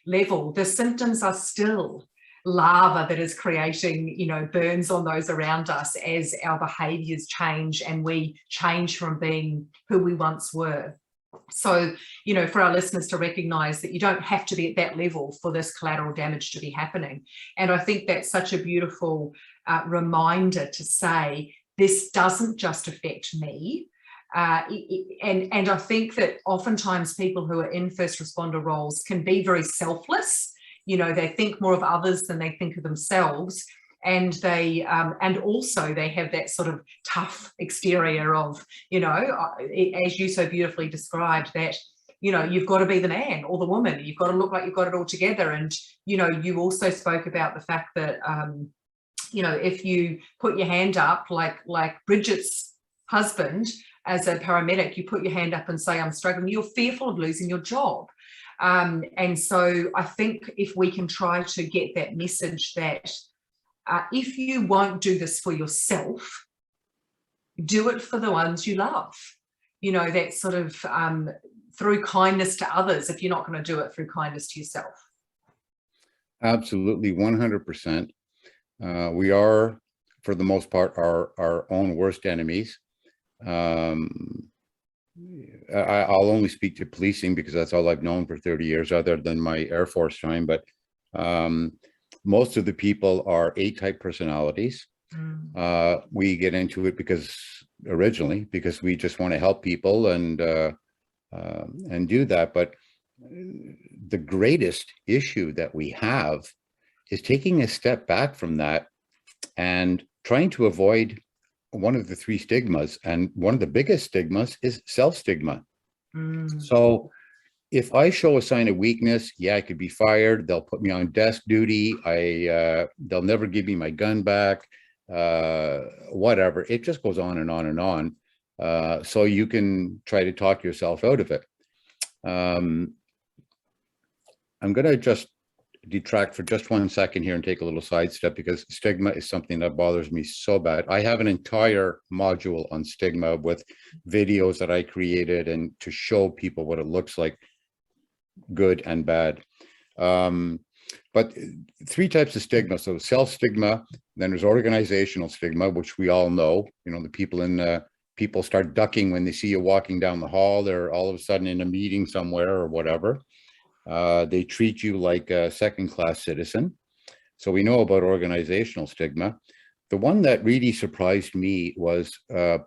level, the symptoms are still lava that is creating, you know, burns on those around us as our behaviors change and we change from being who we once were. So, you know, for our listeners to recognize that you don't have to be at that level for this collateral damage to be happening. And I think that's such a beautiful reminder to say, this doesn't just affect me. And I think that oftentimes people who are in first responder roles can be very selfless. You know, they think more of others than they think of themselves. And they and also they have that sort of tough exterior of, you know, as you so beautifully described, that, you know, you've got to be the man or the woman. You've got to look like you've got it all together. And, you know, you also spoke about the fact that, you know, if you put your hand up, like Bridget's husband as a paramedic, you put your hand up and say, I'm struggling, you're fearful of losing your job. And so I think if we can try to get that message that if you won't do this for yourself, do it for the ones you love. You know, that sort of through kindness to others, if you're not going to do it through kindness to yourself. Absolutely, 100%. We are, for the most part, our own worst enemies. I'll only speak to policing because that's all I've known for 30 years, other than my Air Force time. But most of the people are A-type personalities. We get into it originally because we just want to help people and do that. But the greatest issue that we have is taking a step back from that and trying to avoid one of the three stigmas. And one of the biggest stigmas is self-stigma. So if I show a sign of weakness, yeah, I could be fired. They'll put me on desk duty. They'll never give me my gun back, whatever. It just goes on and on and on. So you can try to talk yourself out of it. I'm going to just detract for just 1 second here and take a little sidestep, because stigma is something that bothers me so bad. I have an entire module on stigma with videos that I created and to show people what it looks like, good and bad. But three types of stigma. So self-stigma, then there's organizational stigma, which we all know, you know, the people start ducking when they see you walking down the hall. They're all of a sudden in a meeting somewhere or whatever. They treat you like a second-class citizen. So we know about organizational stigma. The one that really surprised me was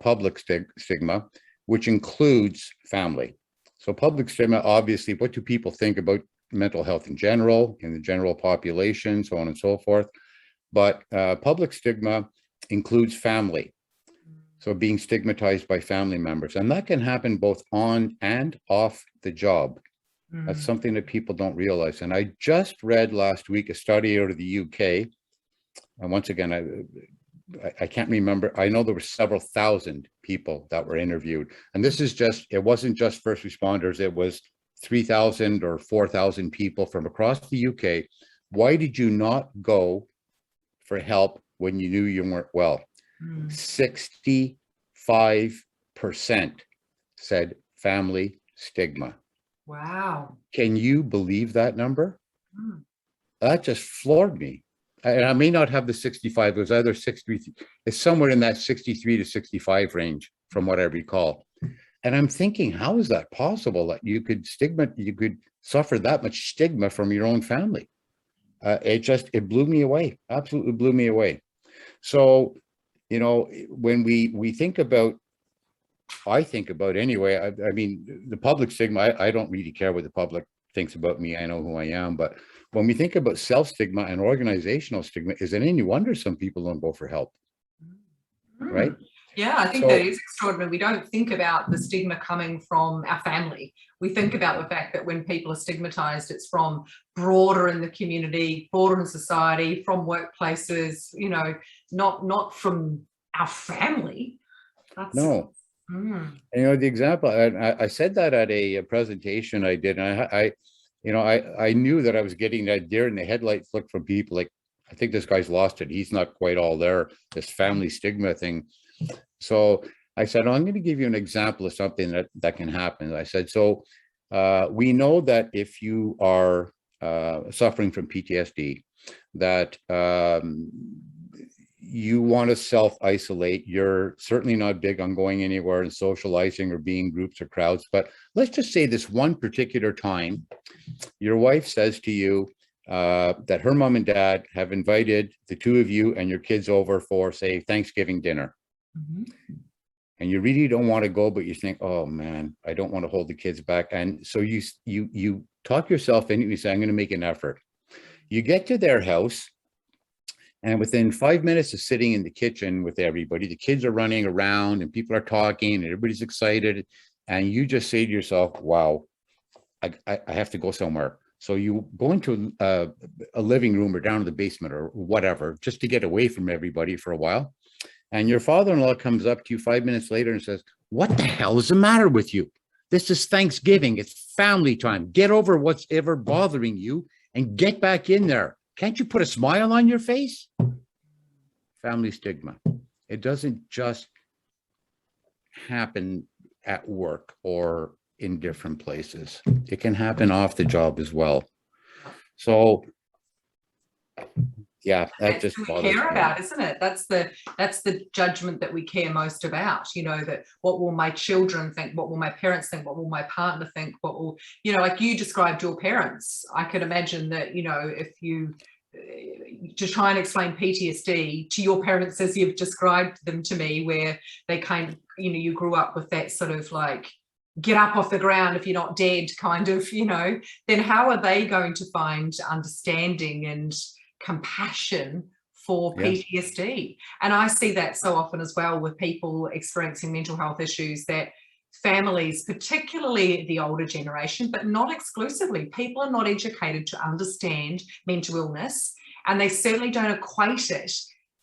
public stigma, which includes family. So public stigma, obviously, what do people think about mental health in general, in the general population, so on and so forth. But public stigma includes family. So being stigmatized by family members. And that can happen both on and off the job. That's something that people don't realize. And I just read last week a study out of the UK. And once again, I can't remember. I know there were several thousand people that were interviewed. And this is just, it wasn't just first responders. It was 3,000 or 4,000 people from across the UK. Why did you not go for help when you knew you weren't well? 65% said family stigma. Wow. Can you believe that number? That just floored me. And I may not have the 65, it was either 63, it's somewhere in that 63 to 65 range from what I recall. And I'm thinking, how is that possible that you could suffer that much stigma from your own family? It blew me away, absolutely blew me away. So, you know, when we think about, I think about anyway, I mean, the public stigma, I don't really care what the public thinks about me. I know who I am. But when we think about self-stigma and organizational stigma, is it any wonder some people don't go for help? Right? Yeah, I think that is extraordinary. We don't think about the stigma coming from our family. We think about the fact that when people are stigmatized, it's from broader in the community, broader in society, from workplaces, you know, not from our family. No. You know, the example, I said that at a presentation I did, and I knew that I was getting that deer in the headlights look from people like, I think this guy's lost it. He's not quite all there, this family stigma thing. So I said, I'm going to give you an example of something that can happen. I said, so we know that if you are suffering from PTSD, that you want to self-isolate. You're certainly not big on going anywhere and socializing or being groups or crowds. But let's just say this one particular time, your wife says to you that her mom and dad have invited the two of you and your kids over for, say, Thanksgiving dinner. And you really don't want to go, but you think, oh man, I don't want to hold the kids back. And so you talk yourself into, you say, I'm going to make an effort. You get to their house, and within 5 minutes of sitting in the kitchen with everybody, the kids are running around and people are talking and everybody's excited. And you just say to yourself, wow, I have to go somewhere. So you go into a living room or down to the basement or whatever, just to get away from everybody for a while. And your father-in-law comes up to you 5 minutes later and says, what the hell is the matter with you? This is Thanksgiving. It's family time. Get over what's ever bothering you and get back in there. Can't you put a smile on your face? Family stigma. It doesn't just happen at work or in different places. It can happen off the job as well. So yeah, that just we care about, isn't it? That's the judgment that we care most about. You know, that what will my children think? What will my parents think? What will my partner think? What will, you know, like you described your parents. I could imagine that, you know, if you to try and explain PTSD to your parents as you've described them to me, where they kind of, you know, you grew up with that sort of like, get up off the ground if you're not dead kind of, you know, then how are they going to find understanding and compassion for PTSD? And I see that so often as well with people experiencing mental health issues, that families, particularly the older generation, but not exclusively, people are not educated to understand mental illness, and they certainly don't equate it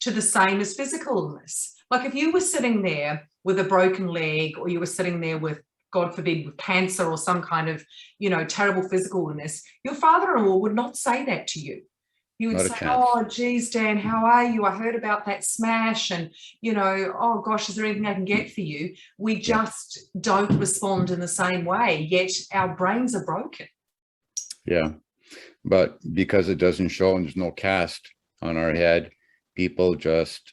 to the same as physical illness. Like if you were sitting there with a broken leg, or you were sitting there with, God forbid, with cancer or some kind of, you know, terrible physical illness, your father-in-law would not say that to you. He would say, oh, geez, Dan, how are you? I heard about that smash, and, you know, oh gosh, is there anything I can get for you? We just don't respond in the same way, yet our brains are broken. Yeah. But because it doesn't show and there's no cast on our head, people just,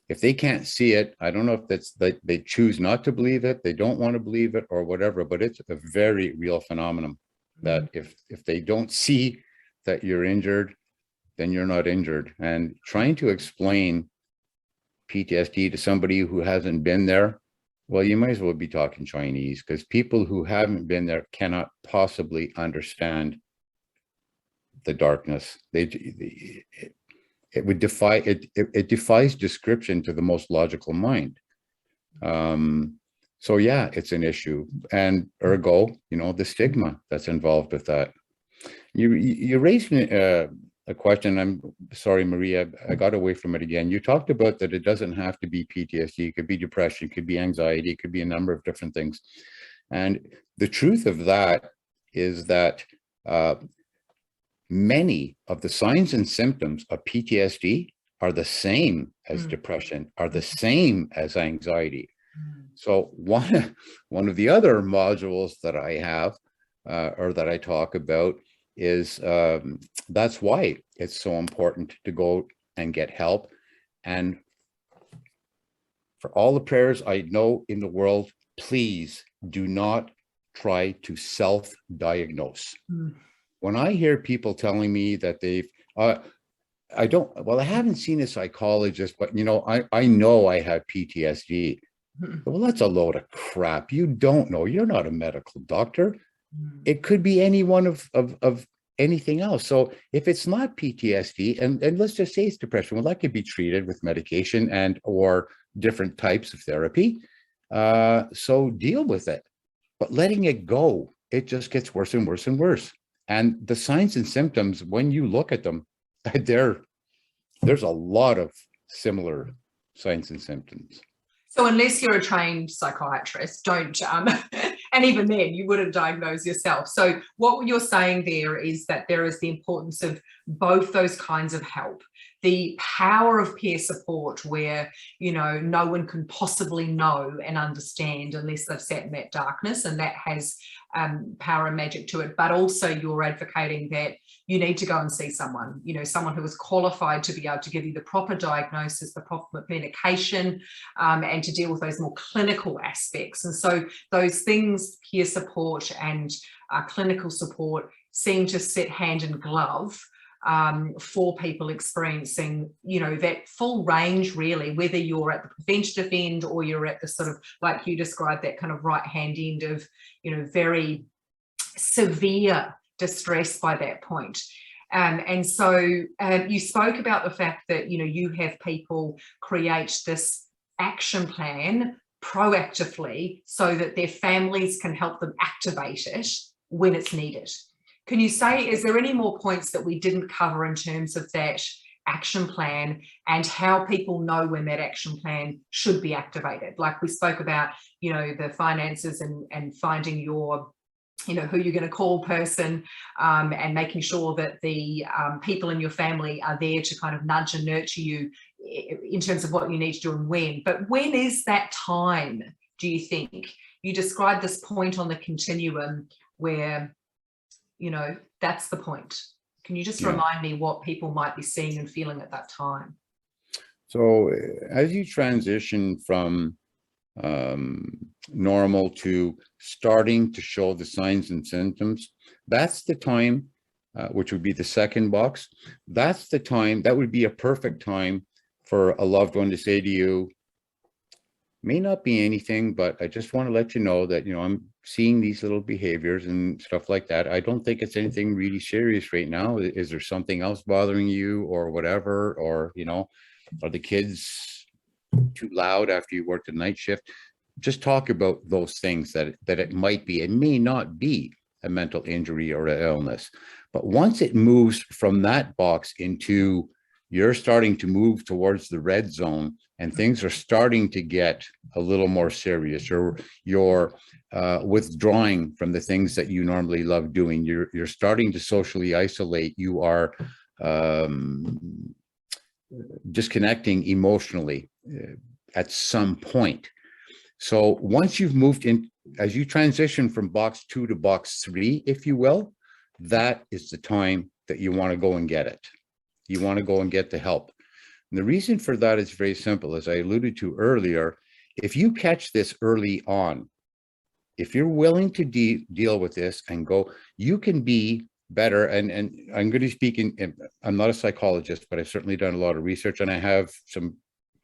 if they can't see it, I don't know if that's like they choose not to believe it, they don't want to believe it or whatever, but it's a very real phenomenon. that if they don't see that you're injured, then you're not injured. And trying to explain PTSD to somebody who hasn't been there, well, you might as well be talking Chinese, because people who haven't been there cannot possibly understand the darkness. It would defy it defies description to the most logical mind. So yeah, it's an issue, and ergo, the stigma that's involved with that. You raised a question. I'm sorry, Maria, I got away from it again. You talked about that it doesn't have to be PTSD. It could be depression, it could be anxiety, it could be a number of different things. And the truth of that is that many of the signs and symptoms of PTSD are the same as depression, are the same as anxiety. So one of the other modules that I have or that I talk about is that's why it's so important to go and get help. And for all the prayers I know in the world, please do not try to self-diagnose. When I hear people telling me that they've, I haven't seen a psychologist, but I know I have PTSD. Well, that's a load of crap. You don't know. You're not a medical doctor. It could be any one of anything else. So if it's not PTSD, and let's just say it's depression, well, that could be treated with medication and or different types of therapy. So deal with it. But letting it go, it just gets worse and worse and worse. And the signs and symptoms, when you look at them, there's a lot of similar signs and symptoms. So unless you're a trained psychiatrist, don't, and even then you wouldn't diagnose yourself. So what you're saying there is that there is the importance of both those kinds of help. The power of peer support where, no one can possibly know and understand unless they've sat in that darkness, and that has power and magic to it. But also you're advocating that you need to go and see someone, someone who is qualified to be able to give you the proper diagnosis, the proper medication, and to deal with those more clinical aspects. And so those things, peer support and clinical support, seem to sit hand in glove for people experiencing, that full range, really, whether you're at the preventative end or you're at the sort of, like you described, that kind of right-hand end of, very severe distress by that point. And so you spoke about the fact that, you have people create this action plan proactively so that their families can help them activate it when it's needed. Can you say, is there any more points that we didn't cover in terms of that action plan and how people know when that action plan should be activated? Like we spoke about, the finances and finding your, who you're going to call person, and making sure that the people in your family are there to kind of nudge and nurture you in terms of what you need to do and when. But when is that time, do you think? You described this point on the continuum where, that's the point. Can you just remind me what people might be seeing and feeling at that time? So as you transition from normal to starting to show the signs and symptoms, that's the time, which would be the second box. That's the time, that would be a perfect time for a loved one to say to you, may not be anything, but I just want to let you know that, I'm seeing these little behaviors and stuff like that. I don't think it's anything really serious right now. Is there something else bothering you or whatever? Or, are the kids too loud after you worked a night shift? Just talk about those things that it might be. It may not be a mental injury or an illness. But once it moves from that box into you're starting to move towards the red zone and things are starting to get a little more serious, you're withdrawing from the things that you normally love doing. You're starting to socially isolate. You are disconnecting emotionally at some point. So once you've moved in, as you transition from box 2 to box 3, if you will, that is the time that you want to go and get it. You want to go and get the help. And the reason for that is very simple. As I alluded to earlier, if you catch this early on, if you're willing to deal with this and go, you can be better. And I'm going to be speaking, I'm not a psychologist, but I've certainly done a lot of research, and I have some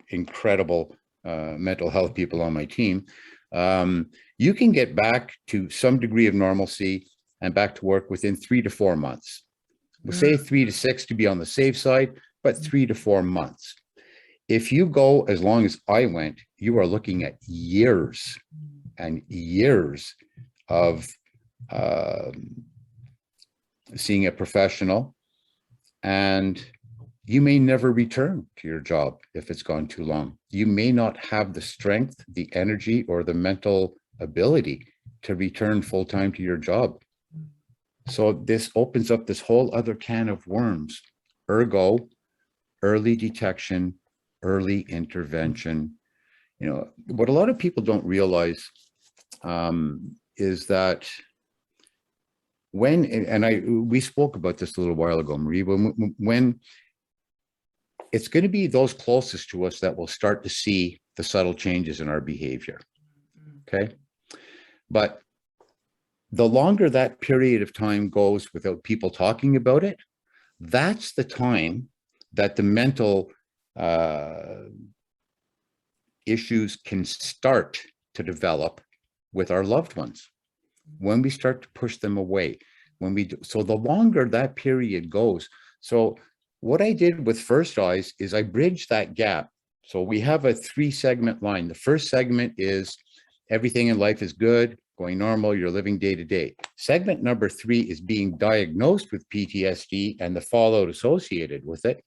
incredible mental health people on my team. You can get back to some degree of normalcy and back to work within 3 to 4 months. We'll say 3 to 6 to be on the safe side, but 3 to 4 months. If you go as long as I went, you are looking at years and years of seeing a professional, and you may never return to your job if it's gone too long. You may not have the strength, the energy, or the mental ability to return full-time to your job. So this opens up this whole other can of worms. Ergo, early detection, early intervention. You know, what a lot of people don't realize is that when, and we spoke about this a little while ago, Marie, when it's going to be those closest to us that will start to see the subtle changes in our behavior. Okay. But the longer that period of time goes without people talking about it, that's the time that the mental issues can start to develop with our loved ones. When we start to push them away, so the longer that period goes. So what I did with First Eyes is I bridged that gap. So we have a 3-segment line. The first segment is everything in life is good, going normal, you're living day to day. Segment number 3 is being diagnosed with PTSD and the fallout associated with it.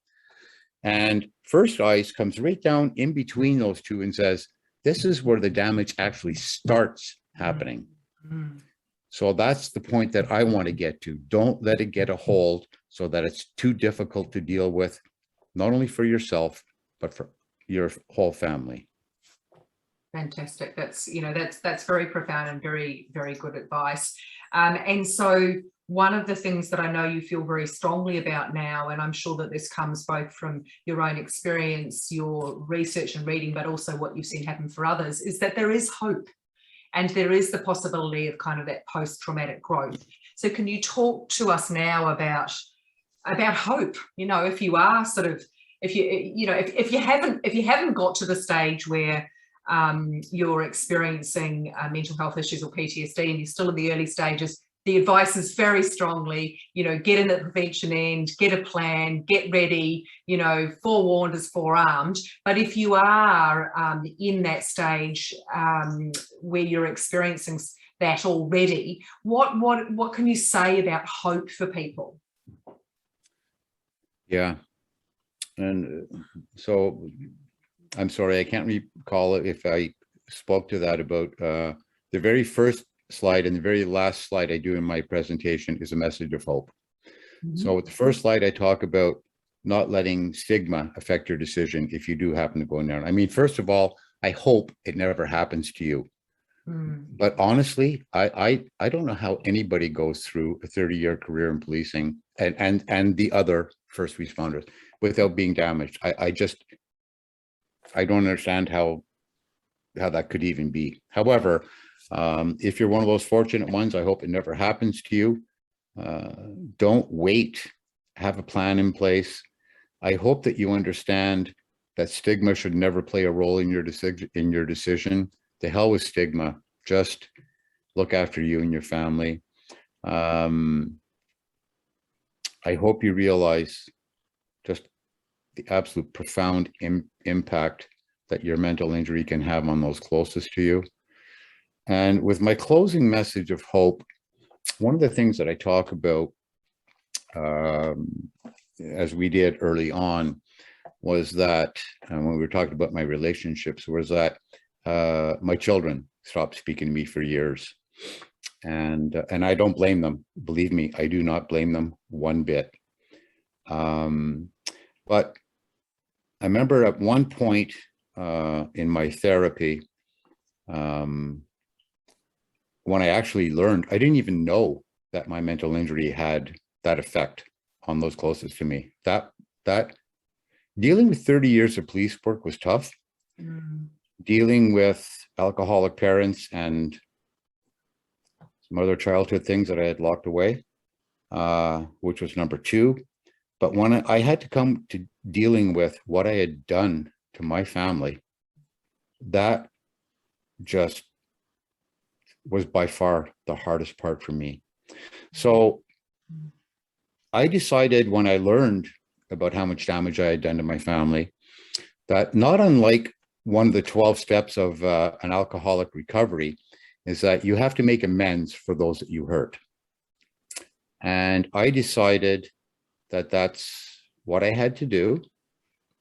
And First Eyes comes right down in between those two and says, this is where the damage actually starts happening. So that's the point that I want to get to. Don't let it get a hold so that it's too difficult to deal with, not only for yourself, but for your whole family. Fantastic. That's, you know, that's very profound and very, very good advice. And so one of the things that I know you feel very strongly about now, and I'm sure that this comes both from your own experience, your research and reading, but also what you've seen happen for others, is that there is hope. And there is the possibility of kind of that post-traumatic growth. So can you talk to us now about hope? You know, if you are sort of, if you haven't got to the stage where you're experiencing mental health issues or PTSD and you're still in the early stages, the advice is very strongly, you know, get in the prevention end, get a plan, get ready, you know, forewarned is forearmed. But if you are in that stage where you're experiencing that already, what can you say about hope for people? Yeah. And so I'm sorry, I can't recall if I spoke to that about the very first slide, and the very last slide I do in my presentation is a message of hope. So with the first slide, I talk about not letting stigma affect your decision if you do happen to go down. I mean, first of all, I hope it never happens to you. But honestly, I don't know how anybody goes through a 30-year career in policing and the other first responders without being damaged. I don't understand how that could even be. However, if you're one of those fortunate ones, I hope it never happens to you. Don't wait. Have a plan in place. I hope that you understand that stigma should never play a role in your decision. The hell with stigma. Just look after you and your family. I hope you realize just the absolute profound impact that your mental injury can have on those closest to you. And with my closing message of hope, one of the things that I talk about, as we did early on, was that when we were talking about my relationships, was that my children stopped speaking to me for years. And I don't blame them. Believe me, I do not blame them one bit. But I remember at one point in my therapy, when I actually learned, I didn't even know that my mental injury had that effect on those closest to me. That dealing with 30 years of police work was tough. Dealing with alcoholic parents and some other childhood things that I had locked away, which was number two. But when I had to come to dealing with what I had done to my family, that just was by far the hardest part for me. So I decided, when I learned about how much damage I had done to my family, that not unlike one of the 12 steps of an alcoholic recovery, is that you have to make amends for those that you hurt. And I decided that that's what I had to do,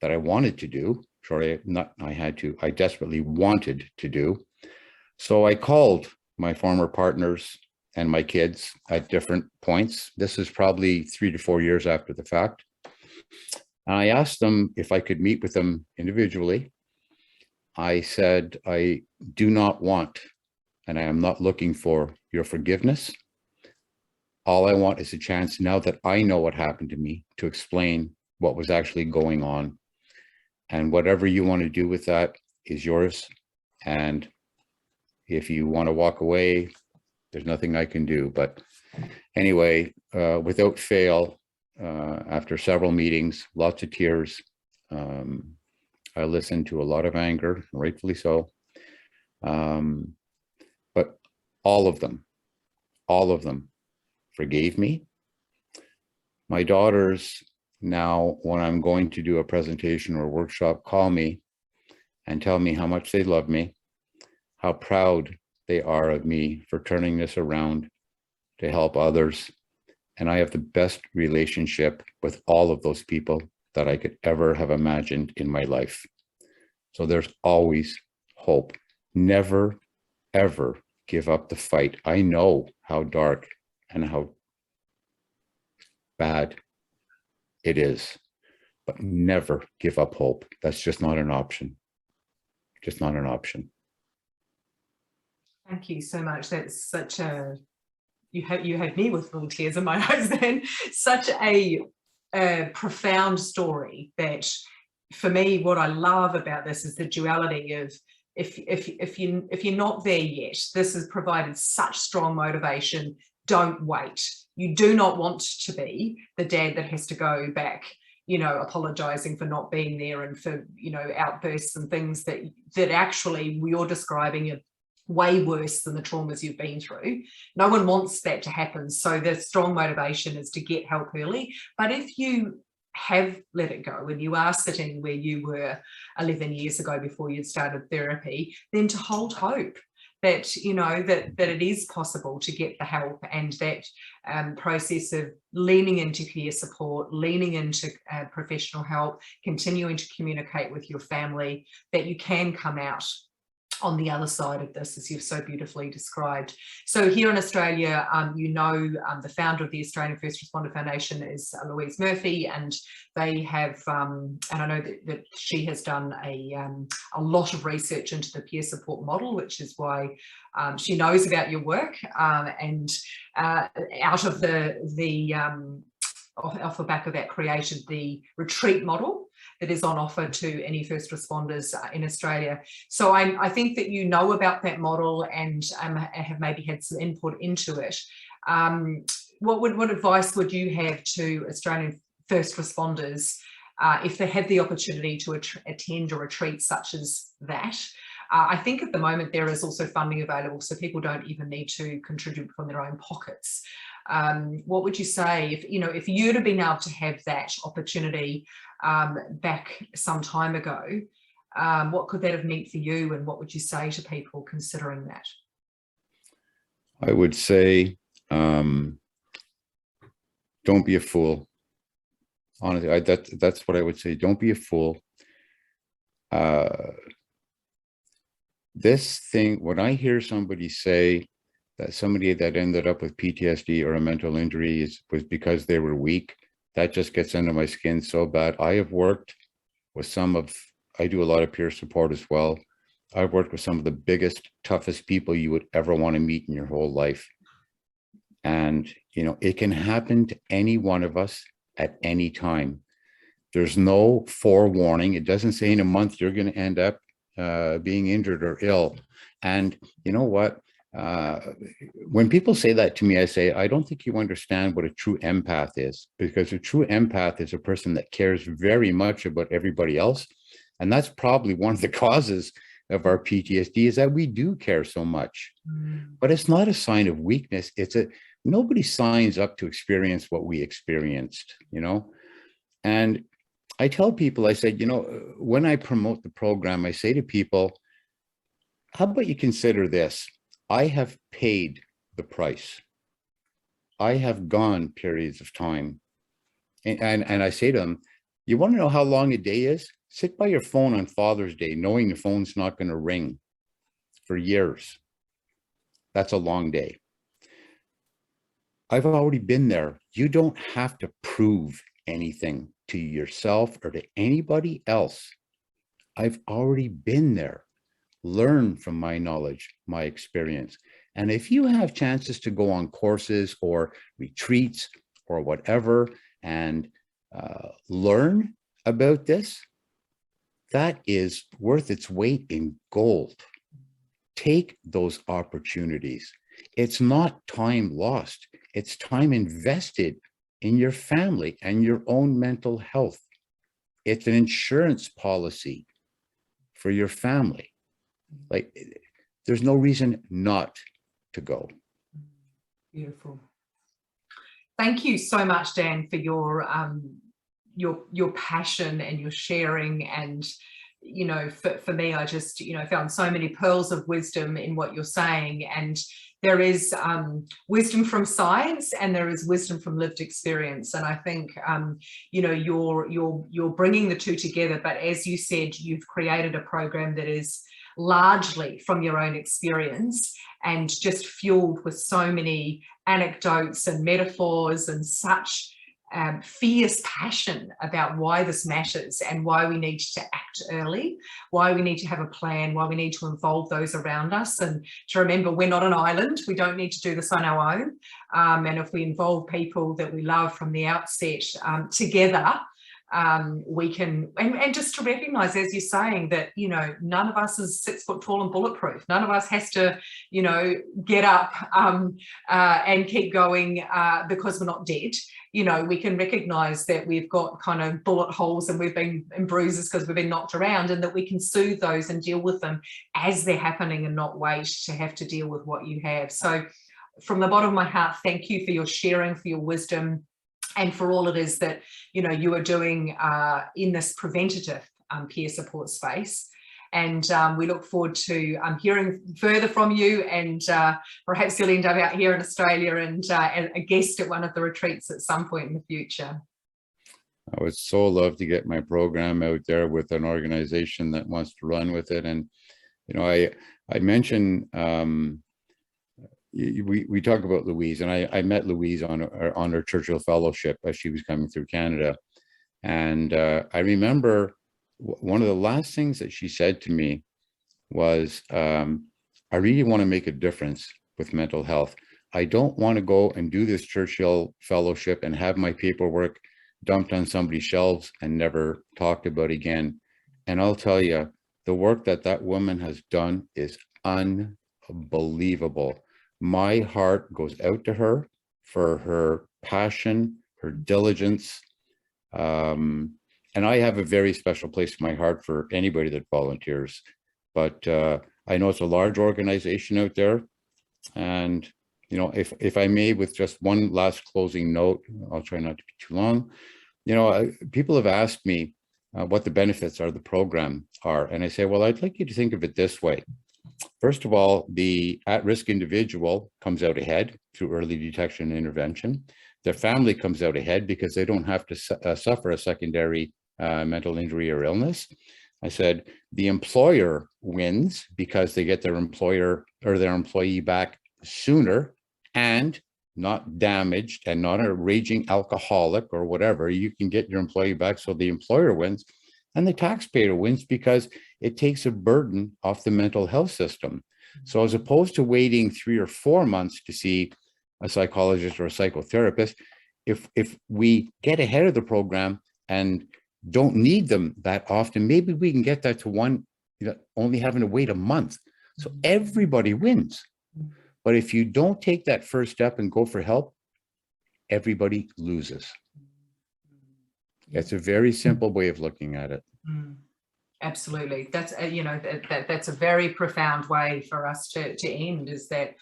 that I wanted to do. Sorry, not I had to, I desperately wanted to do. So I called my former partners and my kids at different points. This is probably 3 to 4 years after the fact. And I asked them if I could meet with them individually. I said, I do not want, and I am not looking for, your forgiveness. All I want is a chance, now that I know what happened to me, to explain what was actually going on. And whatever you want to do with that is yours. And if you want to walk away, there's nothing I can do. But anyway, without fail, after several meetings, lots of tears, I listened to a lot of anger, rightfully so. But all of them forgave me. My daughters now, when I'm going to do a presentation or a workshop, call me and tell me how much they love me, how proud they are of me for turning this around to help others. And I have the best relationship with all of those people that I could ever have imagined in my life. So there's always hope. Never, ever give up the fight. I know how dark and how bad it is, but never give up hope. That's just not an option. Just not an option. Thank you so much. That's such a, you had me with little tears in my eyes then. Such a profound story that, for me, what I love about this is the duality of, if you're not there yet, this has provided such strong motivation. Don't wait. You do not want to be the dad that has to go back, apologizing for not being there, and for, outbursts and things that actually you're describing are way worse than the traumas you've been through. No one wants that to happen. So the strong motivation is to get help early. But if you have let it go and you are sitting where you were 11 years ago before you'd started therapy, then to hold hope that, that it is possible to get the help, and that process of leaning into peer support, leaning into professional help, continuing to communicate with your family, that you can come out on the other side of this, as you've so beautifully described. So here in Australia, the founder of the Australian First Responder Foundation is Louise Murphy, and they have, and I know that she has done a lot of research into the peer support model, which is why she knows about your work, and out of off the back of that, created the retreat model that is on offer to any first responders in Australia. So I think that you know about that model and have maybe had some input into it. What advice would you have to Australian first responders if they have the opportunity to attend a retreat such as that? I think at the moment there is also funding available, so people don't even need to contribute from their own pockets. What would you say if you'd have been able to have that opportunity back some time ago? What could that have meant for you, and what would you say to people considering that? I would say, don't be a fool. Honestly, that's what I would say. Don't be a fool. This thing, when I hear somebody say that somebody that ended up with PTSD or a mental injury was because they were weak, that just gets under my skin so bad. I have worked with I do a lot of peer support as well. I've worked with some of the biggest, toughest people you would ever want to meet in your whole life. And, it can happen to any one of us at any time. There's no forewarning. It doesn't say in a month you're going to end up being injured or ill. And you know what? when people say that to me, I say, I don't think you understand what a true empath is, because a true empath is a person that cares very much about everybody else. And that's probably one of the causes of our PTSD, is that we do care so much. But it's not a sign of weakness. Nobody signs up to experience what we experienced, you know? And I tell people, I said, you know, when I promote the program, I say to people, how about you consider this? I have paid the price. I have gone periods of time. And I say to them, you want to know how long a day is? Sit by your phone on Father's Day, knowing the phone's not going to ring for years. That's a long day. I've already been there. You don't have to prove anything to yourself or to anybody else. I've already been there. Learn from my knowledge, my experience. And if you have chances to go on courses or retreats or whatever and learn about this, that is worth its weight in gold. Take those opportunities. It's not time lost. It's time invested in your family and your own mental health. It's an insurance policy for your family. Like, there's no reason not to go. Beautiful. Thank you so much, Dan, for your passion and your sharing. And, you know, for me, I just, you know, found so many pearls of wisdom in what you're saying. And there is wisdom from science, and there is wisdom from lived experience. And I think, you know, you're bringing the two together. But as you said, you've created a program that is largely from your own experience and just fueled with so many anecdotes and metaphors and such fierce passion about why this matters and why we need to act early, why we need to have a plan, why we need to involve those around us, and to remember we're not an island. We don't need to do this on our own. And if we involve people that we love from the outset together, we can, and just to recognize, as you're saying, that, you know, none of us is 6 foot tall and bulletproof. None of us has to, you know, get up and keep going because we're not dead. You know, we can recognize that we've got kind of bullet holes and we've been in bruises because we've been knocked around, and that we can soothe those and deal with them as they're happening and not wait to have to deal with what you have. So from the bottom of my heart, thank you for your sharing, for your wisdom, and for all it is that, you know, you are doing in this preventative peer support space. And we look forward to hearing further from you, and perhaps you'll end up out here in Australia and a guest at one of the retreats at some point in the future. I would so love to get my program out there with an organization that wants to run with it. And, you know, I mentioned, we talk about Louise, and I met Louise on her Churchill Fellowship as she was coming through Canada. And I remember one of the last things that she said to me was, I really want to make a difference with mental health. I don't want to go and do this Churchill Fellowship and have my paperwork dumped on somebody's shelves and never talked about again. And I'll tell you, the work that woman has done is unbelievable. My heart goes out to her for her passion, her diligence. And I have a very special place in my heart for anybody that volunteers. But I know it's a large organization out there. And, you know, if I may, with just one last closing note, I'll try not to be too long. You know, people have asked me what the benefits of the program are. And I say, well, I'd like you to think of it this way. First of all, the at-risk individual comes out ahead through early detection and intervention. Their family comes out ahead because they don't have to suffer a secondary mental injury or illness. I said the employer wins because they get their employer or their employee back sooner and not damaged and not a raging alcoholic or whatever. You can get your employee back, so the employer wins. And the taxpayer wins because it takes a burden off the mental health system. So as opposed to waiting 3 or 4 months to see a psychologist or a psychotherapist, if we get ahead of the program and don't need them that often, maybe we can get that to one, only having to wait a month. So everybody wins. But if you don't take that first step and go for help, everybody loses. It's a very simple way of looking at it. Absolutely. That's that's a very profound way for us to end, is that,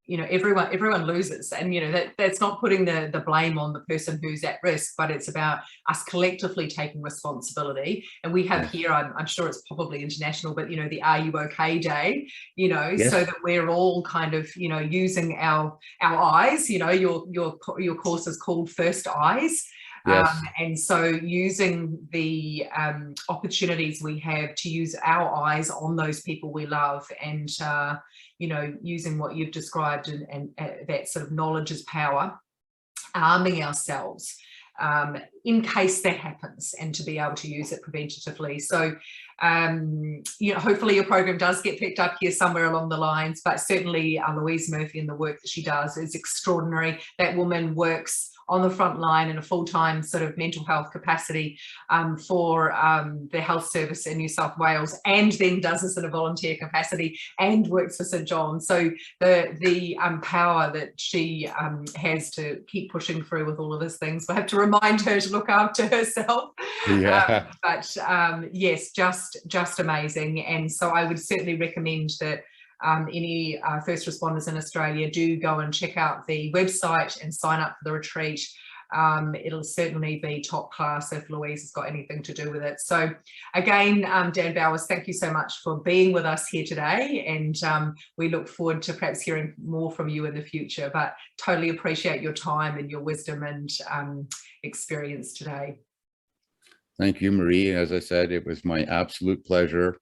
everyone loses, and that's not putting the blame on the person who's at risk, but it's about us collectively taking responsibility. And we have here, I'm sure it's probably international, but the Are You OK Day, Yes. so that we're all kind of using our eyes. Your course is called First Eyes. Yes. And so using the opportunities we have to use our eyes on those people we love, and using what you've described, and that sort of knowledge is power, arming ourselves in case that happens, and to be able to use it preventatively. So hopefully your program does get picked up here somewhere along the lines, but certainly Louise Murphy and the work that she does is extraordinary. That woman works on the front line in a full-time sort of mental health capacity for the health service in New South Wales, and then does this in a volunteer capacity and works for St John. So the power that she has to keep pushing through with all of these things. We'll have to remind her to look after herself. Yeah. But yes, just amazing. And so I would certainly recommend that any first responders in Australia do go and check out the website and sign up for the retreat. It'll certainly be top class if Louise has got anything to do with it. So again, Dan Bowers, thank you so much for being with us here today, and we look forward to perhaps hearing more from you in the future, but totally appreciate your time and your wisdom and experience today. Thank you, Marie. As I said, it was my absolute pleasure.